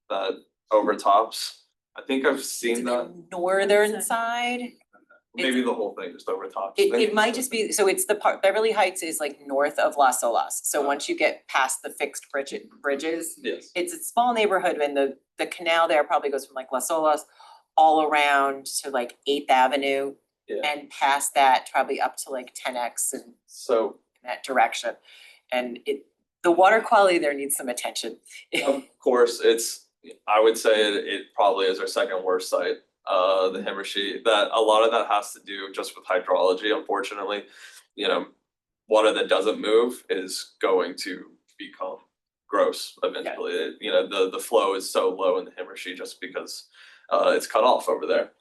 that overtops? I think I've seen that. Northern side. Maybe the whole thing just overtops. It might just be, so it's the part, Beverly Heights is like north of Las Olas. So once you get past the fixed bridges, Yes. it's a small neighborhood and the canal there probably goes from like Las Olas all around to like 8th Avenue. Yeah. And past that, probably up to like 10X and So in that direction. And the water quality there needs some attention. of course, I would say it probably is our second worst site, the Himmershey. That a lot of that has to do just with hydrology, unfortunately. Water that doesn't move is going to become gross eventually. The flow is so low in the Himmershey just because it's cut off over there.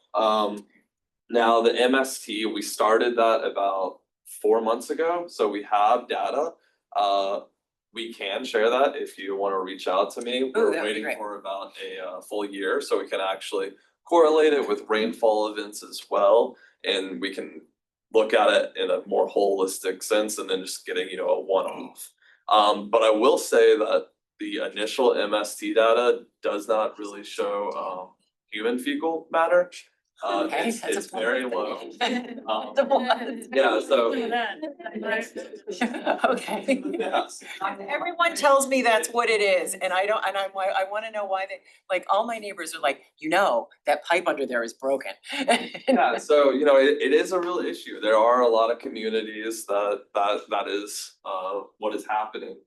Now the MST, we started that about 4 months ago, so we have data. We can share that if you want to reach out to me. We're that would be waiting great. for about a full year, so we can actually correlate it with rainfall events as well, and we can look at it in a more holistic sense and then just getting a one-off. But I will say that the initial MST data does not really show human fecal matter. Okay, It's that's a very low. The one. Yeah, so. Okay. Yeah. Everyone tells me that's what it is, and I wanna know why like, all my neighbors are like, that pipe under there is broken. Yeah, so it is a real issue. There are a lot of communities that is what is happening.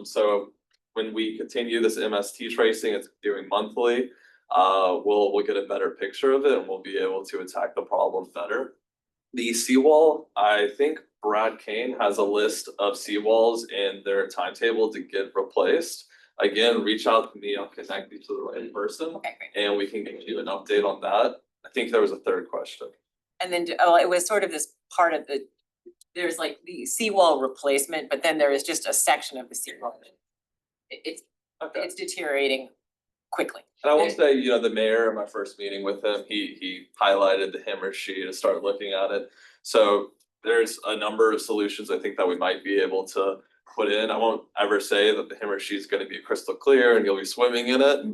So when we continue this MST tracing, it's doing monthly. We'll get a better picture of it and we'll be able to attack the problem better. The seawall, I think Brad Kane has a list of seawalls in their timetable to get replaced. Again, reach out to me, I'll connect you to the right person. Okay, great. And we can give you an update on that. I think there was a third question. And then, oh, it was sort of this part of there's like the seawall replacement, but then there is just a section of the seawall. It's deteriorating quickly. And I will say, you know, the mayor, in my first meeting with him, he highlighted the Himmershey to start looking at it. So there's a number of solutions I think that we might be able to put in. I won't ever say that the Himmershey is gonna be crystal clear and you'll be swimming in it.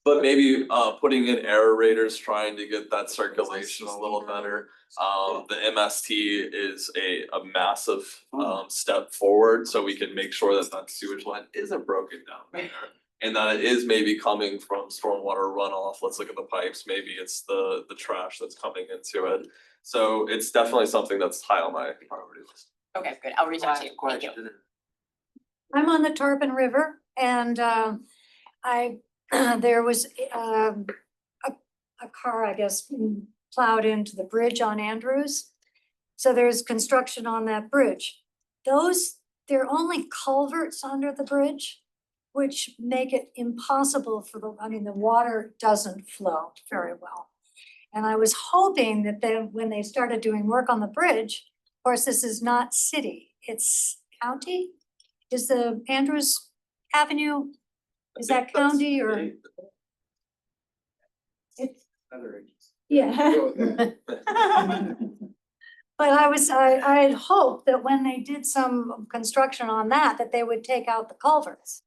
But maybe putting in aerators, trying to get that circulation a little better. The MST is a massive step forward, so we can make sure that that sewage line isn't broken down there. And that it is maybe coming from stormwater runoff. Let's look at the pipes, maybe it's the trash that's coming into it. So it's definitely something that's high on my priority list. Okay, good, I'll reach out to you, thank you. I'm on the Tarpon River and there was a car, I guess, plowed into the bridge on Andrews. So there's construction on that bridge. They're only culverts under the bridge, which make it impossible for the water doesn't flow very well. And I was hoping that then when they started doing work on the bridge, of course, this is not city, it's county. Is the Andrews Avenue, is that county or? It's, yeah. But I had hoped that when they did some construction on that they would take out the culverts.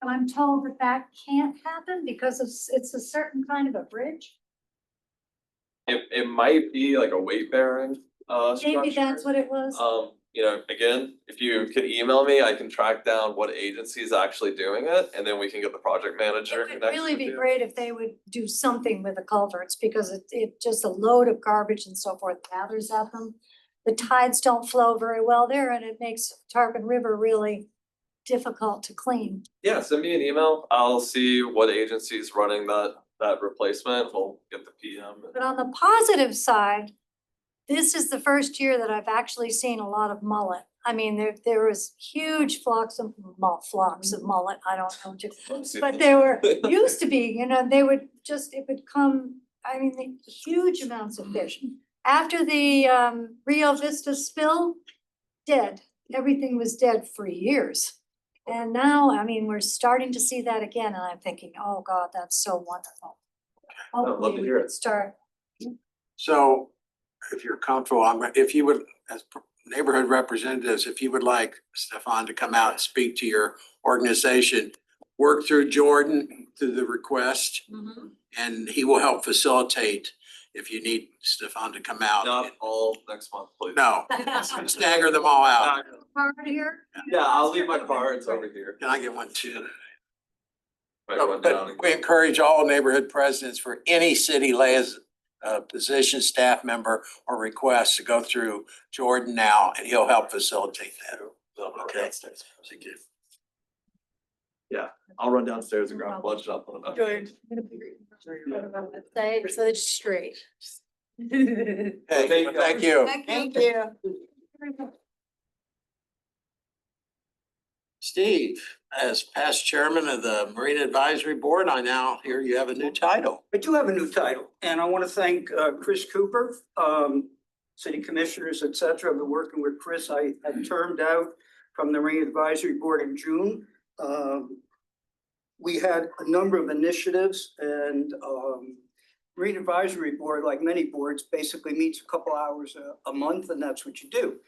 And I'm told that can't happen because it's a certain kind of a bridge. It might be like a weight bearing structure. Maybe that's what it was. You know, again, if you could email me, I can track down what agency is actually doing it, and then we can get the project manager It would connected really with be you. great if they would do something with the culverts because it just a load of garbage and so forth gathers at them. The tides don't flow very well there and it makes Tarpon River really difficult to clean. Yeah, send me an email. I'll see what agency is running that replacement. We'll get the PM. But on the positive side, this is the first year that I've actually seen a lot of mullet. I mean, there was huge flocks of mullet, I don't know, but there used to be, it would come, I mean, huge amounts of fish. After the Rio Vista spill, dead, everything was dead for years. And now, I mean, we're starting to see that again, and I'm thinking, oh God, that's so wonderful. I'd love to hear it. Start. So if you're comfortable, if you would, as neighborhood representatives, if you would like Stefan to come out and speak to your organization, work through Jordan through the request, and he will help facilitate if you need Stefan to come out. Not all next month, please. No, stagger them all out. Card here? Yeah, I'll leave my cards over here. Can I get one too? Write one down. We encourage all neighborhood presidents for any city layers position, staff member, or request to go through Jordan now, and he'll help facilitate that. Okay. Yeah, I'll run downstairs and grab a budget up on it. Good. So it's straight. Hey, thank you. Thank you. Steve, as past chairman of the Marine Advisory Board, I now hear you have a new title. I do have a new title, and I want to thank Chris Cooper, city commissioners, et cetera. I've been working with Chris. I termed out from the Marine Advisory Board in June. We had a number of initiatives, and Marine Advisory Board, like many boards, basically meets a couple hours a month, and that's what you do.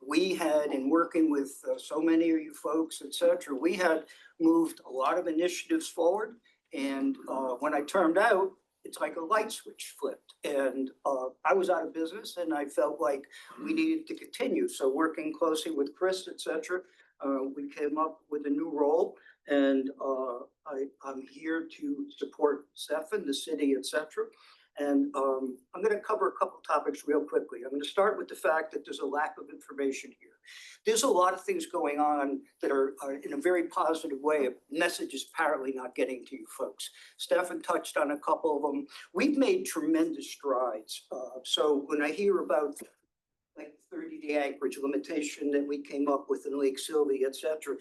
We had, in working with so many of you folks, et cetera, we had moved a lot of initiatives forward. And when I termed out, it's like a light switch flipped. And I was out of business, and I felt like we needed to continue. So working closely with Chris, et cetera, we came up with a new role. And I'm here to support Stefan, the city, et cetera. And I'm going to cover a couple topics real quickly. I'm going to start with the fact that there's a lack of information here. There's a lot of things going on that are in a very positive way. A message is apparently not getting to you folks. Stefan touched on a couple of them. We've made tremendous strides. So when I hear about like 30-day anchorage limitation that we came up with in Lake Sylvia, et cetera,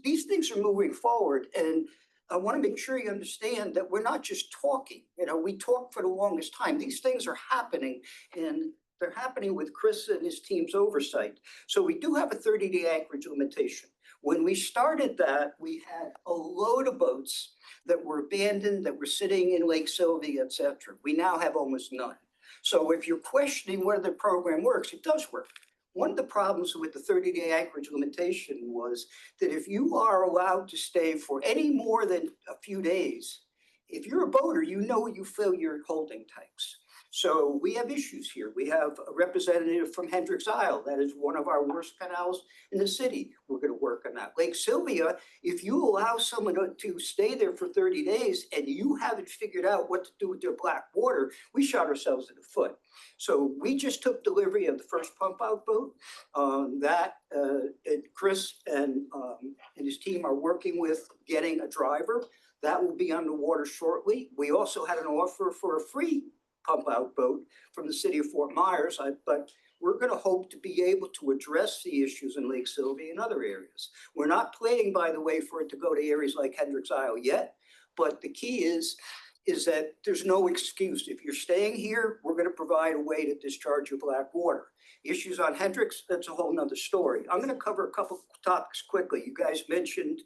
these things are moving forward. And I want to make sure you understand that we're not just talking, we talked for the longest time. These things are happening and they're happening with Chris and his team's oversight. So we do have a 30-day anchorage limitation. When we started that, we had a load of boats that were abandoned, that were sitting in Lake Sylvia, et cetera. We now have almost none. So if you're questioning whether the program works, it does work. One of the problems with the 30-day anchorage limitation was that if you are allowed to stay for any more than a few days, if you're a boater, you know you fill your holding tanks. So we have issues here. We have a representative from Hendricks Isle. That is one of our worst canals in the city. We're going to work on that. Lake Sylvia, if you allow someone to stay there for 30 days and you haven't figured out what to do with their black water, we shot ourselves in the foot. So we just took delivery of the first pump out boat that Chris and his team are working with getting a driver. That will be on the water shortly. We also had an offer for a free pump out boat from the city of Fort Myers, but we're going to hope to be able to address the issues in Lake Sylvia and other areas. We're not planning, by the way, for it to go to areas like Hendricks Isle yet, but the key is that there's no excuse. If you're staying here, we're going to provide a way to discharge your black water. Issues on Hendricks, that's a whole nother story. I'm going to cover a couple topics quickly. You guys mentioned,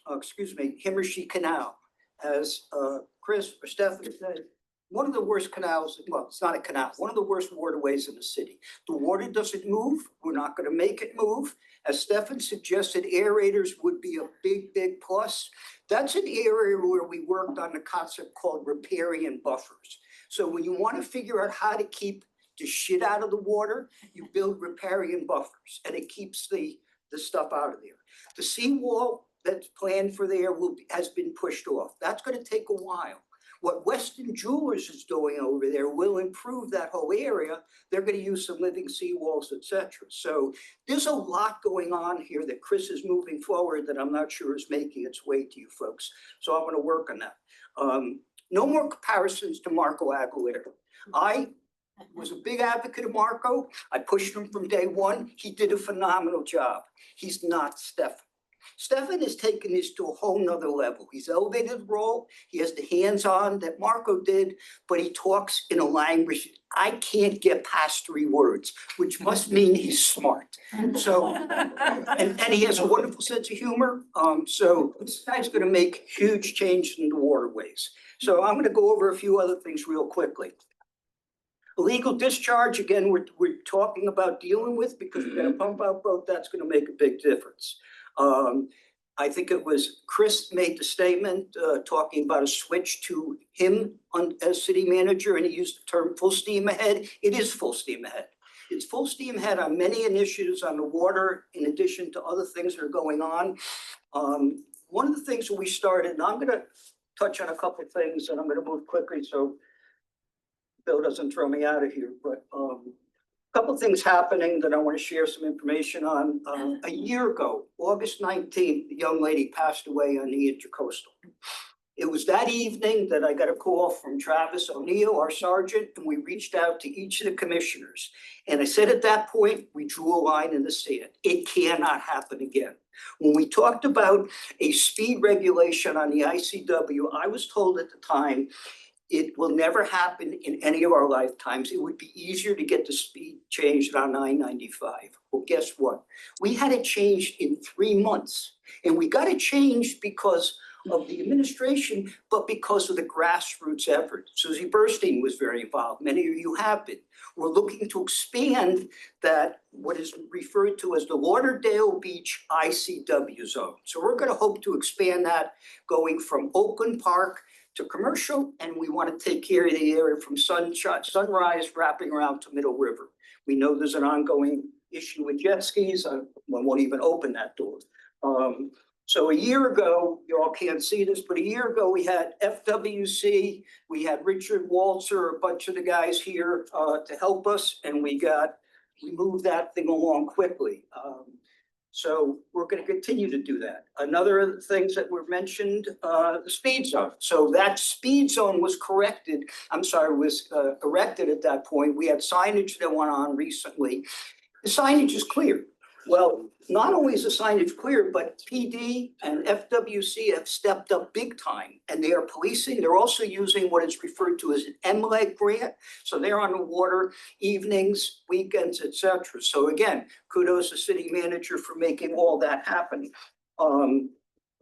Himmershey Canal. As Chris or Stephanie said, one of the worst canals, well, it's not a canal, one of the worst waterways in the city. The water doesn't move. We're not going to make it move. As Stefan suggested, aerators would be a big, big plus. That's an area where we worked on a concept called riparian buffers. So when you want to figure out how to keep the shit out of the water, you build riparian buffers and it keeps the stuff out of there. The seawall that's planned for there has been pushed off. That's going to take a while. What Weston Jewelers is doing over there will improve that whole area. They're going to use some living seawalls, et cetera. So there's a lot going on here that Chris is moving forward that I'm not sure is making its way to you folks. So I'm going to work on that. No more comparisons to Marco Aguilera. I was a big advocate of Marco. I pushed him from day one. He did a phenomenal job. He's not Stefan. Stefan has taken this to a whole nother level. He's elevated the role. He has the hands-on that Marco did, but he talks in a language I can't get past 3 words, which must mean he's smart. So, and he has a wonderful sense of humor. So this guy's going to make huge changes in the waterways. So I'm going to go over a few other things real quickly. Illegal discharge, again, we're talking about dealing with because we've got a pump out boat, that's going to make a big difference. I think it was Chris made the statement talking about a switch to him as city manager, and he used the term full steam ahead. It is full steam ahead. It's full steam ahead on many initiatives on the water, in addition to other things that are going on. One of the things that we started, and I'm going to touch on a couple of things, and I'm going to move quickly so Bill doesn't throw me out of here, but a couple of things happening that I want to share some information on. A year ago, August 19th, the young lady passed away on the Intercoastal. It was that evening that I got a call from Travis O'Neill, our sergeant, and we reached out to each of the commissioners. And I said at that point, we drew a line in the sand. It cannot happen again. When we talked about a speed regulation on the ICW, I was told at the time, it will never happen in any of our lifetimes. It would be easier to get the speed changed on I-95. Well, guess what? We had it changed in 3 months. And we got it changed because of the administration, but because of the grassroots effort. Susie Burstein was very involved. Many of you have been. We're looking to expand that, what is referred to as the Lauderdale Beach ICW zone. So we're going to hope to expand that going from Oakland Park to commercial, and we want to take care of the area from Sunrise wrapping around to Middle River. We know there's an ongoing issue with jet skis. I won't even open that door. So a year ago, you all can't see this, but a year ago we had FWC, we had Richard Walter, a bunch of the guys here to help us, and we moved that thing along quickly. So we're going to continue to do that. Another of the things that were mentioned, the speed zone. So that speed zone was erected at that point. We had signage that went on recently. The signage is clear. Well, not only is the signage clear, but PD and FWC have stepped up big time and they are policing. They're also using what is referred to as an MLEG grant. So they're on the water evenings, weekends, et cetera. So again, kudos to city manager for making all that happen.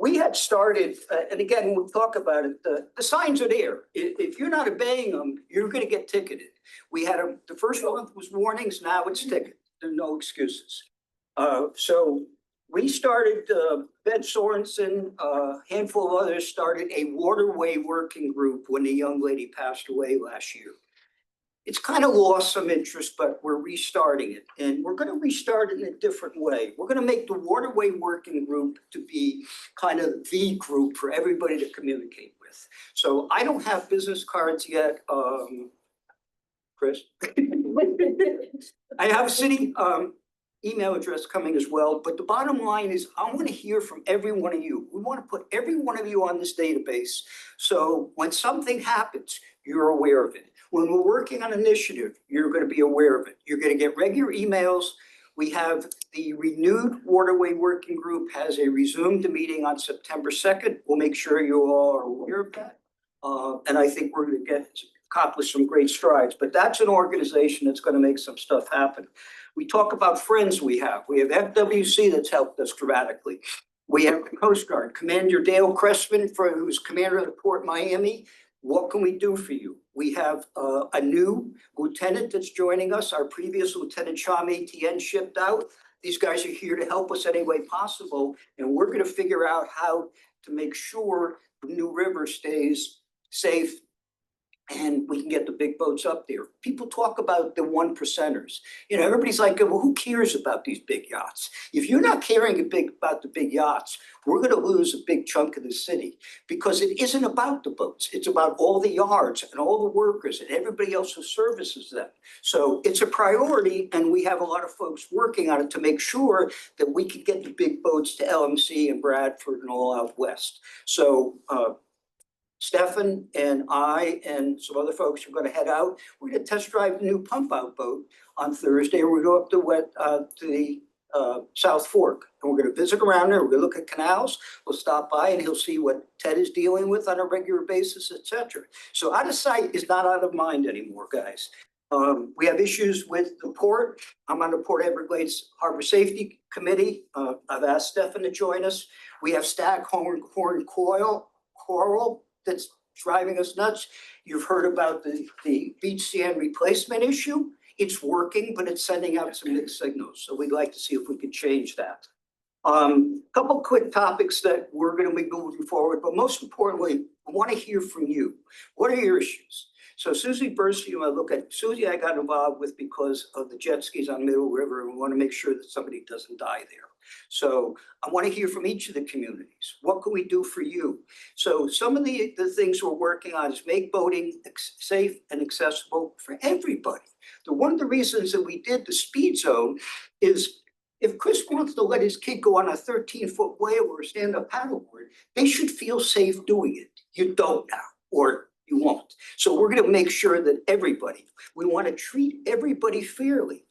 We had started, and again, we'll talk about it, the signs are there. If you're not obeying them, you're gonna get ticketed. We had the first month was warnings, now it's ticket. There are no excuses. So we started, Ben Sorensen, a handful of others started a waterway working group when the young lady passed away last year. It's kind of lost some interest, but we're restarting it. And we're going to restart it in a different way. We're going to make the waterway working group to be kind of the group for everybody to communicate with. So I don't have business cards yet, Chris. I have a city email address coming as well, but the bottom line is I want to hear from every one of you. We want to put every one of you on this database. So when something happens, you're aware of it. When we're working on an initiative, you're going to be aware of it. You're going to get regular emails. We have the renewed Waterway Working Group has a resumed meeting on September 2nd. We'll make sure you all are aware of that. And I think we're going to accomplish some great strides, but that's an organization that's going to make some stuff happen. We talk about friends we have. We have FWC that's helped us dramatically. We have the Coast Guard, Commander Dale Cressman, who's commander of the Port Miami. What can we do for you? We have a new lieutenant that's joining us. Our previous Lieutenant Sham ATN shipped out. These guys are here to help us any way possible. And we're going to figure out how to make sure the New River stays safe and we can get the big boats up there. People talk about the 1%ers. You know, everybody's like, well, who cares about these big yachts? If you're not caring about the big yachts, we're gonna lose a big chunk of the city because it isn't about the boats. It's about all the yards and all the workers and everybody else who services them. So it's a priority and we have a lot of folks working on it to make sure that we can get the big boats to LMC and Bradford and all out west. So, Stefan and I and some other folks are going to head out. We're going to test drive the new pump out boat on Thursday. We're going to go up to the South Fork and we're going to visit around there. We're going to look at canals. We'll stop by and he'll see what Ted is dealing with on a regular basis, etc. So out of sight is not out of mind anymore, guys. We have issues with the port. I'm on the Port Everglades Harbor Safety Committee. I've asked Stefan to join us. We have staghorn coral that's driving us nuts. You've heard about the beach sand replacement issue. It's working, but it's sending out some mixed signals. So we'd like to see if we could change that. Couple quick topics that we're going to be moving forward, but most importantly, I want to hear from you. What are your issues? So Susie Bursey, Susie I got involved with because of the jet skis on Middle River, and we want to make sure that somebody doesn't die there. So I want to hear from each of the communities. What can we do for you? So some of the things we're working on is make boating safe and accessible for everybody. One of the reasons that we did the speed zone is if Chris wants to let his kid go on a 13-foot whale or stand-up paddleboard, they should feel safe doing it. You don't now, or you won't. So we're going to make sure that we want to treat everybody fairly.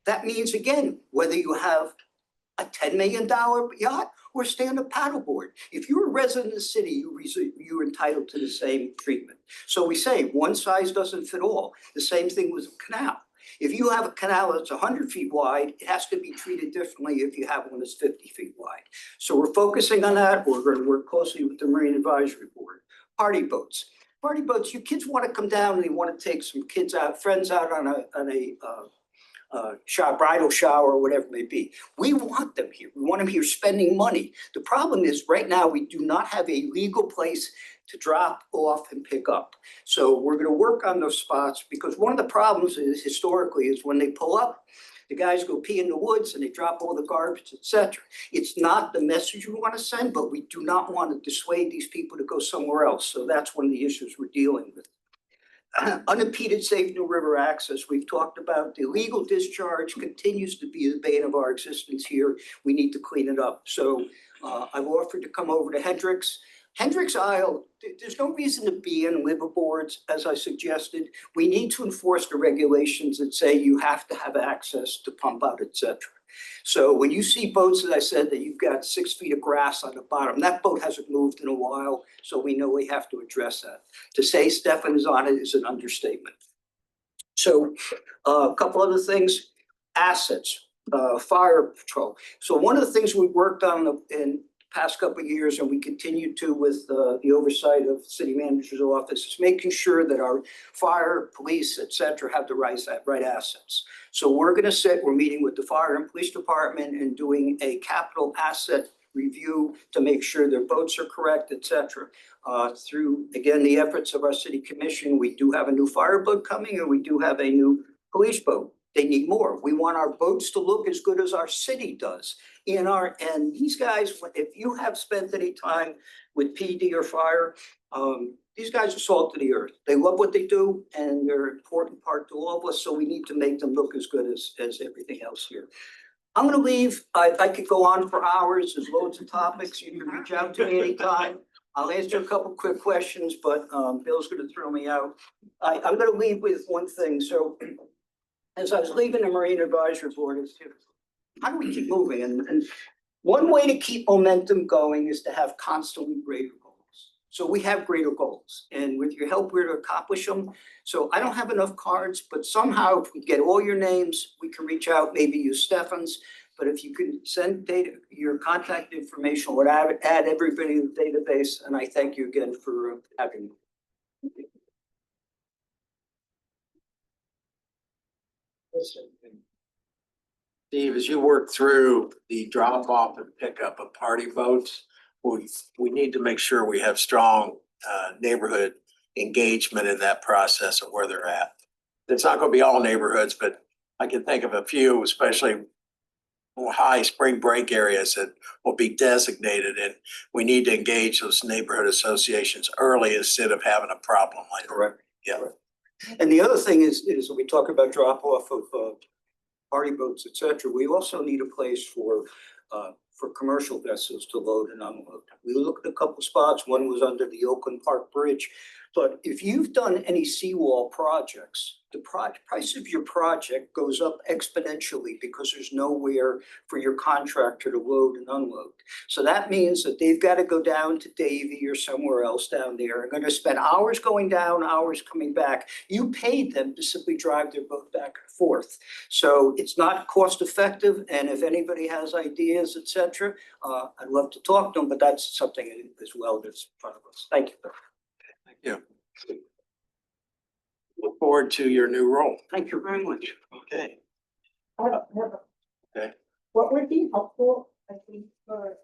That means, again, whether you have a $10 million yacht or stand-up paddleboard. If you're a resident of the city, you're entitled to the same treatment. So we say one size doesn't fit all. The same thing with a canal. If you have a canal that's 100 feet wide, it has to be treated differently if you have one that's 50 feet wide. So we're focusing on that. We're going to work closely with the Marine Advisory Board. Party boats. Party boats, your kids want to come down and they want to take some friends out on a bridal shower or whatever it may be. We want them here. We want them here spending money. The problem is right now we do not have a legal place to drop off and pick up. So we're going to work on those spots because one of the problems is historically is when they pull up, the guys go pee in the woods and they drop all the garbage, etc. It's not the message we want to send, but we do not want to dissuade these people to go somewhere else. So that's one of the issues we're dealing with. Unimpeded safe New River access. We've talked about the illegal discharge continues to be the bane of our existence here. We need to clean it up. So I've offered to come over to Hendricks. Hendricks Isle, there's no reason to be in liveaboards, as I suggested. We need to enforce the regulations that say you have to have access to pump out, etc. So when you see boats, as I said, that you've got 6 feet of grass on the bottom, that boat hasn't moved in a while, so we know we have to address that. To say Stefan is on it is an understatement. So a couple other things, assets, fire patrol. So one of the things we worked on in the past couple of years, and we continue to with the oversight of city manager's office, is making sure that our fire, police, et cetera, have the right assets. So we're meeting with the fire and police department and doing a capital asset review to make sure their boats are correct, et cetera. Through, again, the efforts of our city commission, we do have a new fire boat coming and we do have a new police boat. They need more. We want our boats to look as good as our city does. And these guys, if you have spent any time with PD or fire, these guys are salt of the earth. They love what they do and they're an important part to all of us. So we need to make them look as good as everything else here. I'm gonna leave. I could go on for hours. There's loads of topics. You can reach out to me anytime. I'll answer a couple quick questions, but Bill's gonna throw me out. I'm gonna leave with one thing. So as I was leaving the Marine Advisory Board, it's how do we keep moving? And one way to keep momentum going is to have constantly greater goals. So we have greater goals, and with your help, we're to accomplish them. So I don't have enough cards, but somehow if we get all your names, we can reach out, maybe use Stefan's. But if you can send your contact information, would add everybody to the database. And I thank you again for having me. Steve, as you work through the drop off and pickup of party boats, we need to make sure we have strong neighborhood engagement in that process of where they're at. It's not gonna be all neighborhoods, but I can think of a few, especially high spring break areas that will be designated, and we need to engage those neighborhood associations early instead of having a problem later. Correct. Yeah. And the other thing is when we talk about drop off of party boats, et cetera, we also need a place for commercial vessels to load and unload. We looked at a couple spots. One was under the Oakland Park Bridge. But if you've done any seawall projects, the price of your project goes up exponentially because there's nowhere for your contractor to load and unload. So that means that they've got to go down to Davie or somewhere else down there. They're going to spend hours going down, hours coming back. You paid them to simply drive their boat back and forth. So it's not cost effective. And if anybody has ideas, et cetera, I'd love to talk to them, but that's something as well that's in front of us. Thank you. Thank you. Look forward to your new role. Thank you very much. Okay. Okay. What would be helpful, I think, for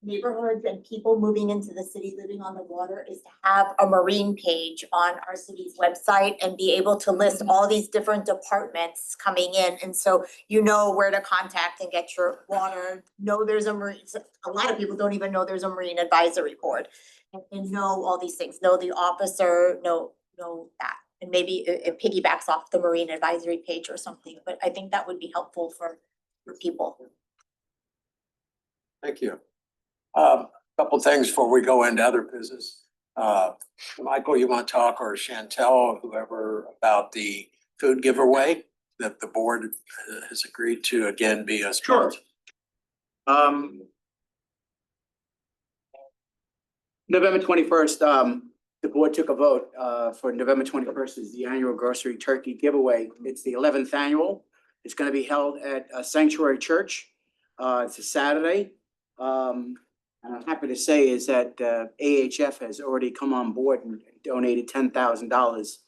neighborhoods and people moving into the city living on the water is to have a marine page on our city's website and be able to list all these different departments coming in. And so you know where to contact and get your water, know there's a marine, a lot of people don't even know there's a marine advisory board. And know all these things, know the officer, know that. And maybe it piggybacks off the marine advisory page or something, but I think that would be helpful for people. Thank you. Couple things before we go into other business. Michael, you want to talk, or Chantel, whoever, about the food giveaway that the board has agreed to again be a sponsor? Sure. November 21st, the board took a vote for November 21st is the annual grocery turkey giveaway. It's the 11th annual. It's going to be held at Sanctuary Church. It's a Saturday. And I'm happy to say is that AHF has already come on board and donated $10,000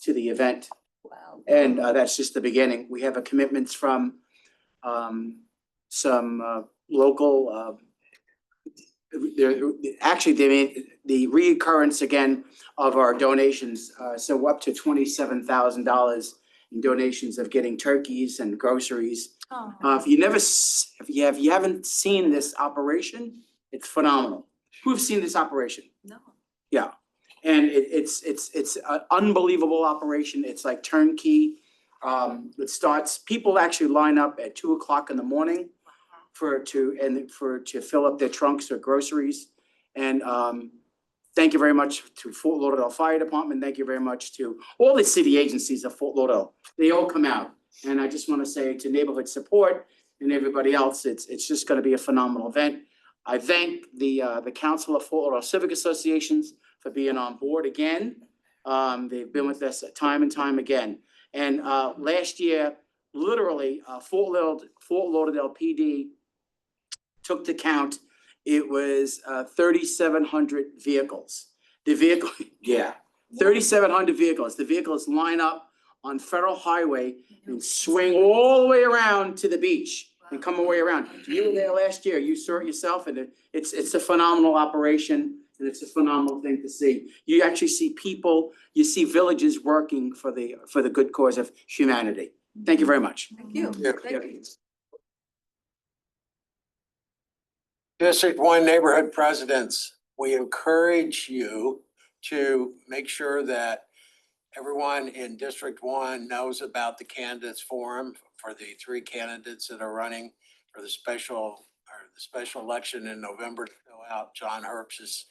to the event. Wow. And that's just the beginning. We have commitments from some local actually, they made the reoccurrence again of our donations, so up to $27,000 in donations of getting turkeys and groceries. Oh. If you haven't seen this operation, it's phenomenal. Who've seen this operation? No. Yeah, and it's an unbelievable operation. It's like turnkey. It starts. People actually line up at 2 o'clock in the morning to fill up their trunks of groceries. And thank you very much to Fort Lauderdale Fire Department. Thank you very much to all the city agencies of Fort Lauderdale. They all come out. And I just want to say to neighborhood support, and everybody else. It's just gonna be a phenomenal event. I thank the Council of Fort Lauderdale Civic Associations for being on board again. They've been with us time and time again. And last year, literally, Fort Lauderdale PD took the count. It was 3,700 vehicles. The vehicle, yeah, 3,700 vehicles. The vehicles line up on Federal Highway and swing all the way around to the beach and come all the way around. You were there last year. You saw it yourself, and it's a phenomenal operation, and it's a phenomenal thing to see. You actually see people, you see villages working for the good cause of humanity. Thank you very much. Thank you. Thank you. District 1 neighborhood presidents, we encourage you to make sure that everyone in District 1 knows about the candidates forum for the 3 candidates that are running for the special election in November to fill out John Herbst's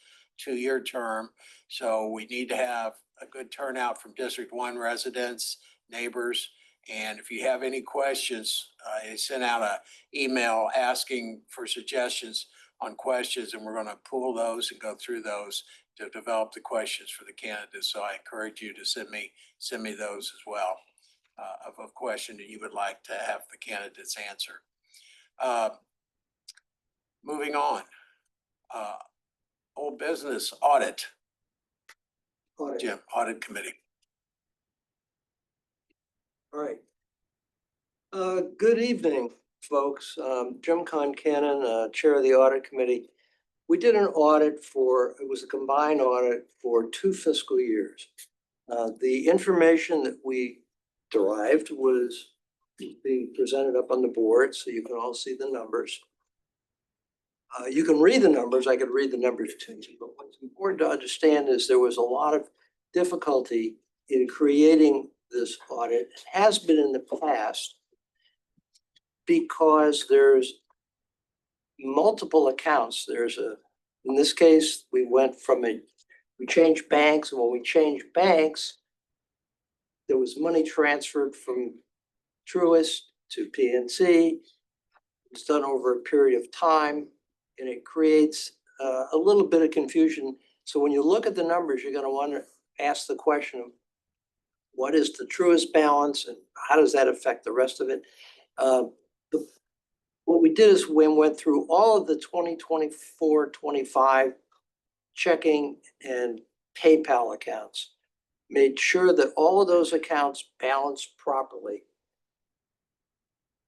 2-year term. So we need to have a good turnout from District 1 residents, neighbors. And if you have any questions, I sent out an email asking for suggestions on questions, and we're going to pool those and go through those to develop the questions for the candidates. So I encourage you to send me those as well of a question that you would like to have the candidates answer. Moving on, old business audit. Jim, audit committee. All right. Good evening, folks. Jim Concanon, Chair of the Audit Committee. We did an audit it was a combined audit for 2 fiscal years. The information that we derived was being presented up on the board, so you can all see the numbers. You can read the numbers. I could read the numbers to you, but what's important to understand is there was a lot of difficulty in creating this audit. It has been in the past because there's multiple accounts. In this case, we changed banks, and when we changed banks, there was money transferred from Truist to PNC. It's done over a period of time, and it creates a little bit of confusion. So when you look at the numbers, you're gonna want to ask the question of what is the Truist balance and how does that affect the rest of it? What we did is we went through all of the 2024-25 checking and PayPal accounts, made sure that all of those accounts balanced properly.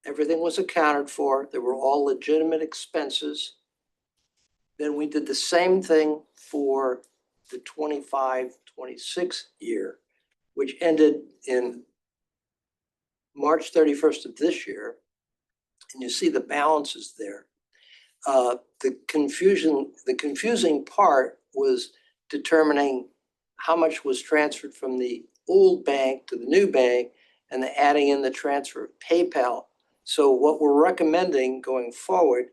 Everything was accounted for. They were all legitimate expenses. Then we did the same thing for the 25-26 year, which ended in March 31st of this year. And you see the balances there. The confusing part was determining how much was transferred from the old bank to the new bank and the adding in the transfer of PayPal. So what we're recommending going forward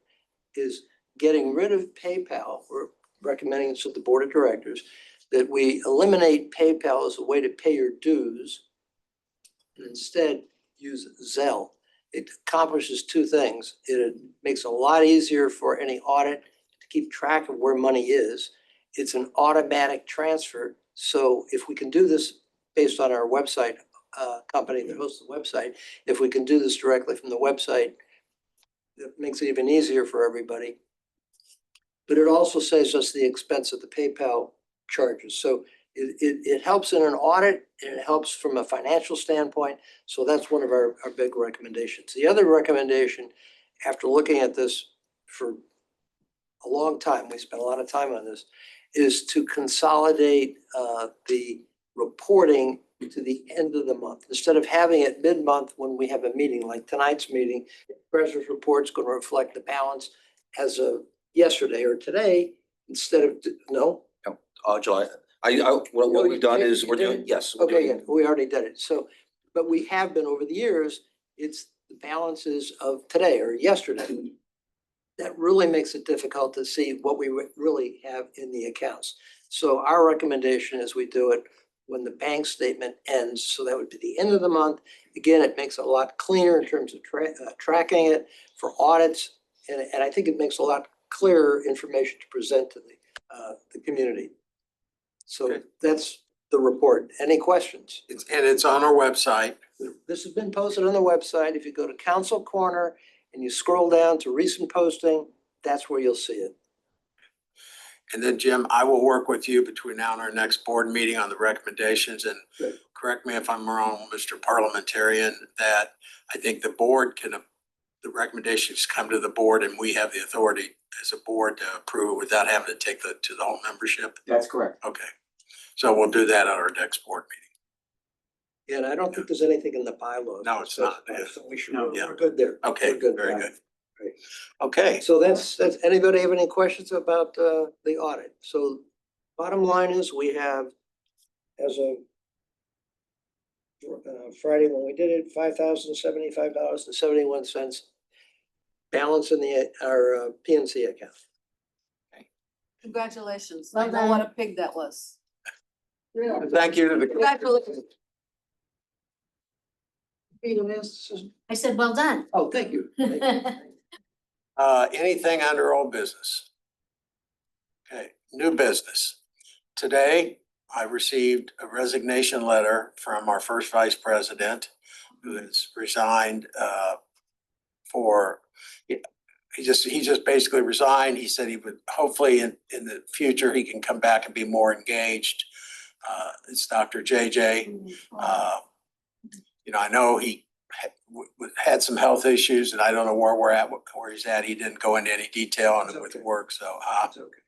is getting rid of PayPal. We're recommending this to the board of directors that we eliminate PayPal as a way to pay your dues and instead use Zelle. It accomplishes 2 things. It makes it a lot easier for any audit to keep track of where money is. It's an automatic transfer. So if we can do this based on our website, company that hosts the website, if we can do this directly from the website, it makes it even easier for everybody. But it also saves us the expense of the PayPal charges. So it helps in an audit, and it helps from a financial standpoint. So that's one of our big recommendations. The other recommendation, after looking at this for a long time, we spent a lot of time on this, is to consolidate the reporting to the end of the month. Instead of having it mid-month when we have a meeting like tonight's meeting, the treasurer's report's going to reflect the balance as of yesterday or today instead of, no? July. What we've done is we're doing, yes. we're Okay, doing- yeah, we already did it. So, but we have been over the years, it's the balances of today or yesterday. That really makes it difficult to see what we really have in the accounts. So our recommendation is we do it when the bank statement ends, so that would be the end of the month. Again, it makes it a lot cleaner in terms of tracking it for audits, and I think it makes a lot clearer information to present to the community. So that's the report. Any questions? It's on our website. This has been posted on the website. If you go to Council Corner and you scroll down to recent posting, that's where you'll see it. And then, Jim, I will work with you between now and our next board meeting on the recommendations, and Good. correct me if I'm wrong, Mr. Parliamentarian, that I think the board can, the recommendations come to the board and we have the authority as a board to approve it without having to take the, to the whole membership. That's correct. Okay. So we'll do that at our next board meeting. And I don't think there's anything in the bylaws. No, it's not. So we should, Yeah. we're good there. Okay, We're good. very Right. good. Right. Okay. So that's, anybody have any questions about the audit? So bottom line is we have, as of Friday when we did it, $5,075.71 balance in our PNC account. Congratulations. Well I know what a done. pig that was. Thank you to the. Congratulations. I said, well done. Oh, thank you. Thank you. Anything under old business? Okay, new business. Today, I received a resignation letter from our first vice president who has resigned for, he just basically resigned. He said he would, hopefully in the future, he can come back and be more engaged. It's Dr. JJ. You know, I know he had some health issues and I don't know where we're at, where he's at. He didn't go into any detail on it with work, so. That's okay.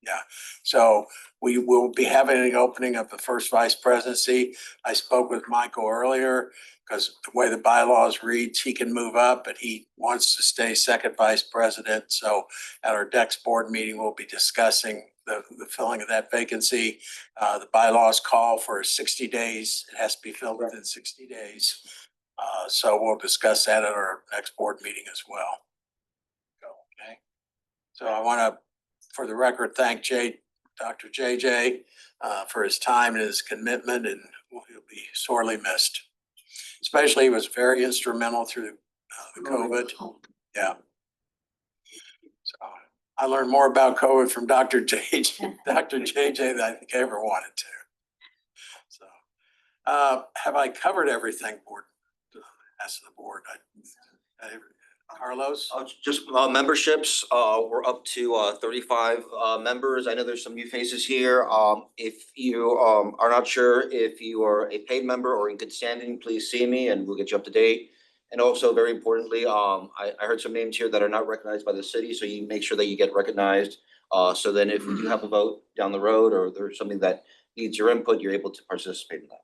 Yeah, so we will be having an opening of the first vice presidency. I spoke with Michael earlier, because the way the bylaws reads, he can move up, but he wants to stay second vice president. So at our next board meeting, we'll be discussing the filling of that vacancy. The bylaws call for 60 days. It has to be filled within 60 days. So we'll discuss that at our next board meeting as well. Okay, so I want to, for the record, thank Dr. JJ for his time and his commitment, and he'll be sorely missed. Especially, he was very instrumental through the COVID. Yeah. So I learned more about COVID from Dr. JJ than I think I ever wanted to. So have I covered everything, board? As the board, Carlos? Just memberships, we're up to 35 members. I know there's some new faces here. If you are not sure if you are a paid member or in good standing, please see me and we'll get you up to date. And also, very importantly, I heard some names here that are not recognized by the city, so you make sure that you get recognized. So then if we do have a vote down the road or there's something that needs your input, you're able to participate in that.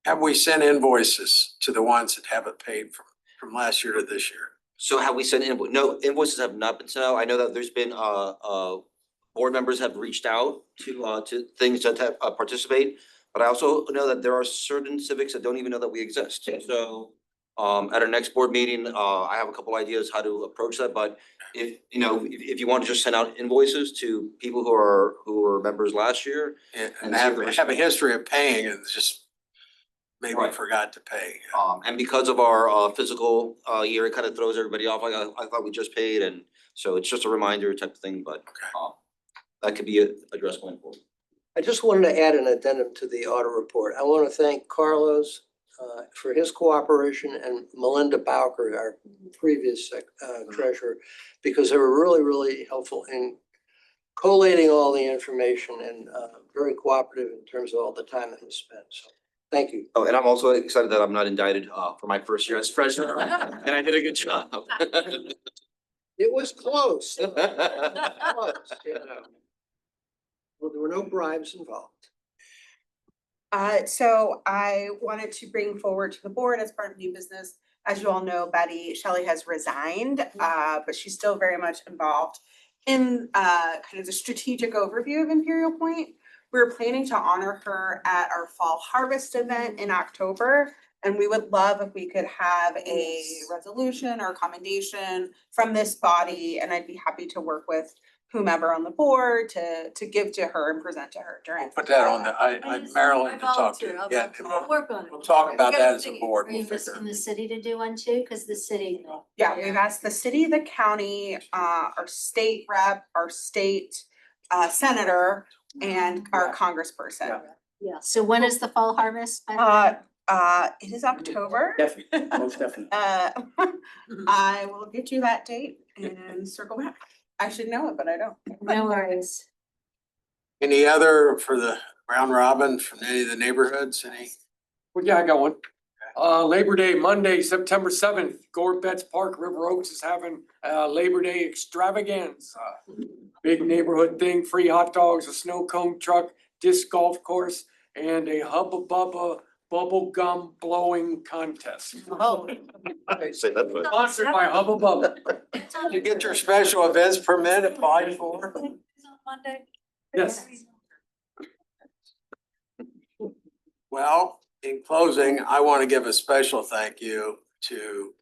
Have we sent invoices to the ones that haven't paid from last year to this year? So have we sent invoice? No, invoices have not been sent out. I know that there's been board members have reached out to things that have participate. But I also know that there are certain civics that don't even know that we exist. So at our next board meeting, I have a couple ideas how to approach that. But if you know, if you want to just send out invoices to people who were members last year and have a history of paying and just maybe forgot to pay. And because of our physical year, it kind of throws everybody off. Like I thought we just paid, and so it's just a reminder type of thing. But that could be addressed going forward. I just wanted to add an addendum to the audit report. I want to thank Carlos for his cooperation and Melinda Bowker, our previous treasurer, because they were really, really helpful in collating all the information and very cooperative in terms of all the time that was spent. So thank you. Oh, and I'm also excited that I'm not indicted for my first year as president, and I did a good job. It was close. Close, you know. Well, there were no bribes involved. So I wanted to bring forward to the board as part of new business. As you all know, Betty Shelley has resigned, but she's still very much involved in kind of the strategic overview of Imperial Point. We're planning to honor her at our fall harvest event in October. And we would love if we could have a resolution or commendation from this body. And I'd be happy to work with whomever on the board to give to her and present to her during. Put that on Marilyn to talk to. Yeah, we'll talk about that as a board. Are We'll you figure asking the city to do one too? Cause the city. Yeah, we've asked the city, the county, our state rep, our state senator, and our congressperson. Yeah. So when is the fall harvest? It is October. Definitely, most definitely. I will get you that date and circle back. I should know it, but I don't. No worries. Any other for the round robin from any of the neighborhoods, any? Well, yeah, I got one. Labor Day, Monday, September 7th, Gore Betts Park, River Oaks is having Labor Day extravaganza. Big neighborhood thing, free hot dogs, a snow cone truck, disc golf course, and a Hubba Bubba bubble gum blowing contest. Oh. Say that, but. Sponsored by Hubba Bubba. You get your special events permit applied for? Monday. Yes. Well, in closing, I want to give a special thank you to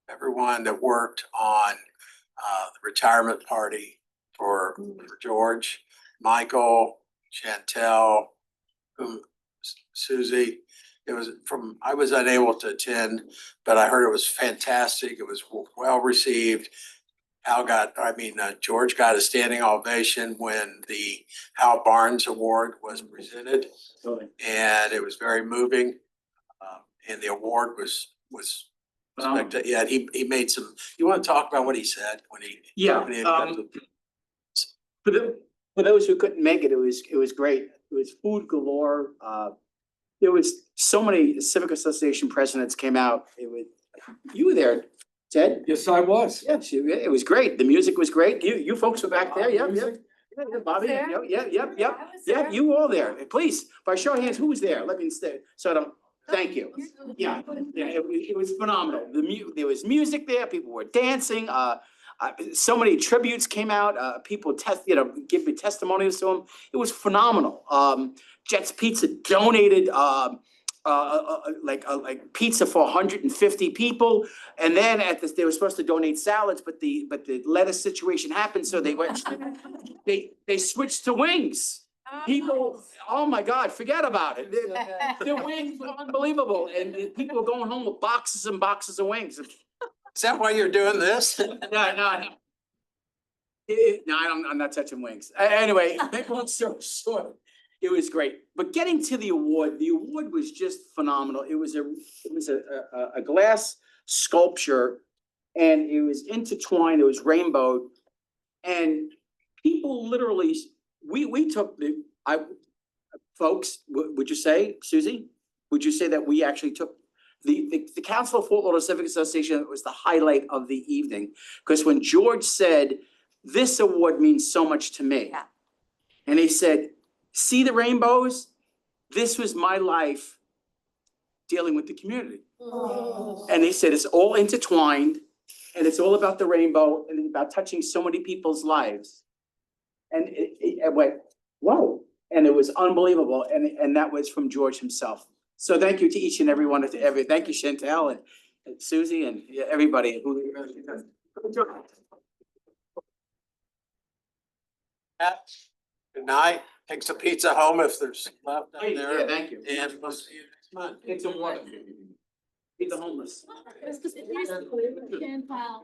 everyone that worked on the retirement party for George, Michael, Chantel, Susie. It was I was unable to attend, but I heard it was fantastic. It was well received. George got a standing ovation when the Hal Barnes Award was presented. And it was very moving. And the award was yeah, he made some, you want to talk about what he said when he? Yeah, when he for those who couldn't make it, it was great. It was food galore. There was so many Civic Association presidents came out. You were there, Ted? Yes, I was. Yes, it was great. The music was great. You folks were back there, yep. Yeah, Bobby, yep, you all there. Please, by show of hands, who was there? Let me stay, so I don't, thank you. Yeah, it was phenomenal. There was music there, people were dancing, so many tributes came out, people give me testimonials to them. It was phenomenal. Jet's Pizza donated, like pizza for 150 people. And then they were supposed to donate salads, but the lettuce situation happened, so they went, they switched to wings. People, oh my God, forget about it. The wings were unbelievable, and people were going home with boxes and boxes of wings. Is that why you're doing this? No. I'm not touching wings. Anyway, long story short, it was great. But getting to the award was just phenomenal. It was a glass sculpture, and it was intertwined. It was rainbowed, and people literally. We took folks. Would you say, Susie? Would you say that we actually took the Council of Fort Lauderdale Civic Association was the highlight of the evening, because when George said, "This award means so much to me," and he said, "See the rainbows? This was my life dealing with the community." Oh. And he said, "It's all intertwined, and it's all about the rainbow, and it's about touching so many people's lives." And it went, whoa, and it was unbelievable, and that was from George himself. So thank you to each and every one of thank you, Chantel and Susie and everybody who. Good night. Take some pizza home if there's left out there. Yeah, thank you. And we'll see you next month. Take some water. Feed the homeless.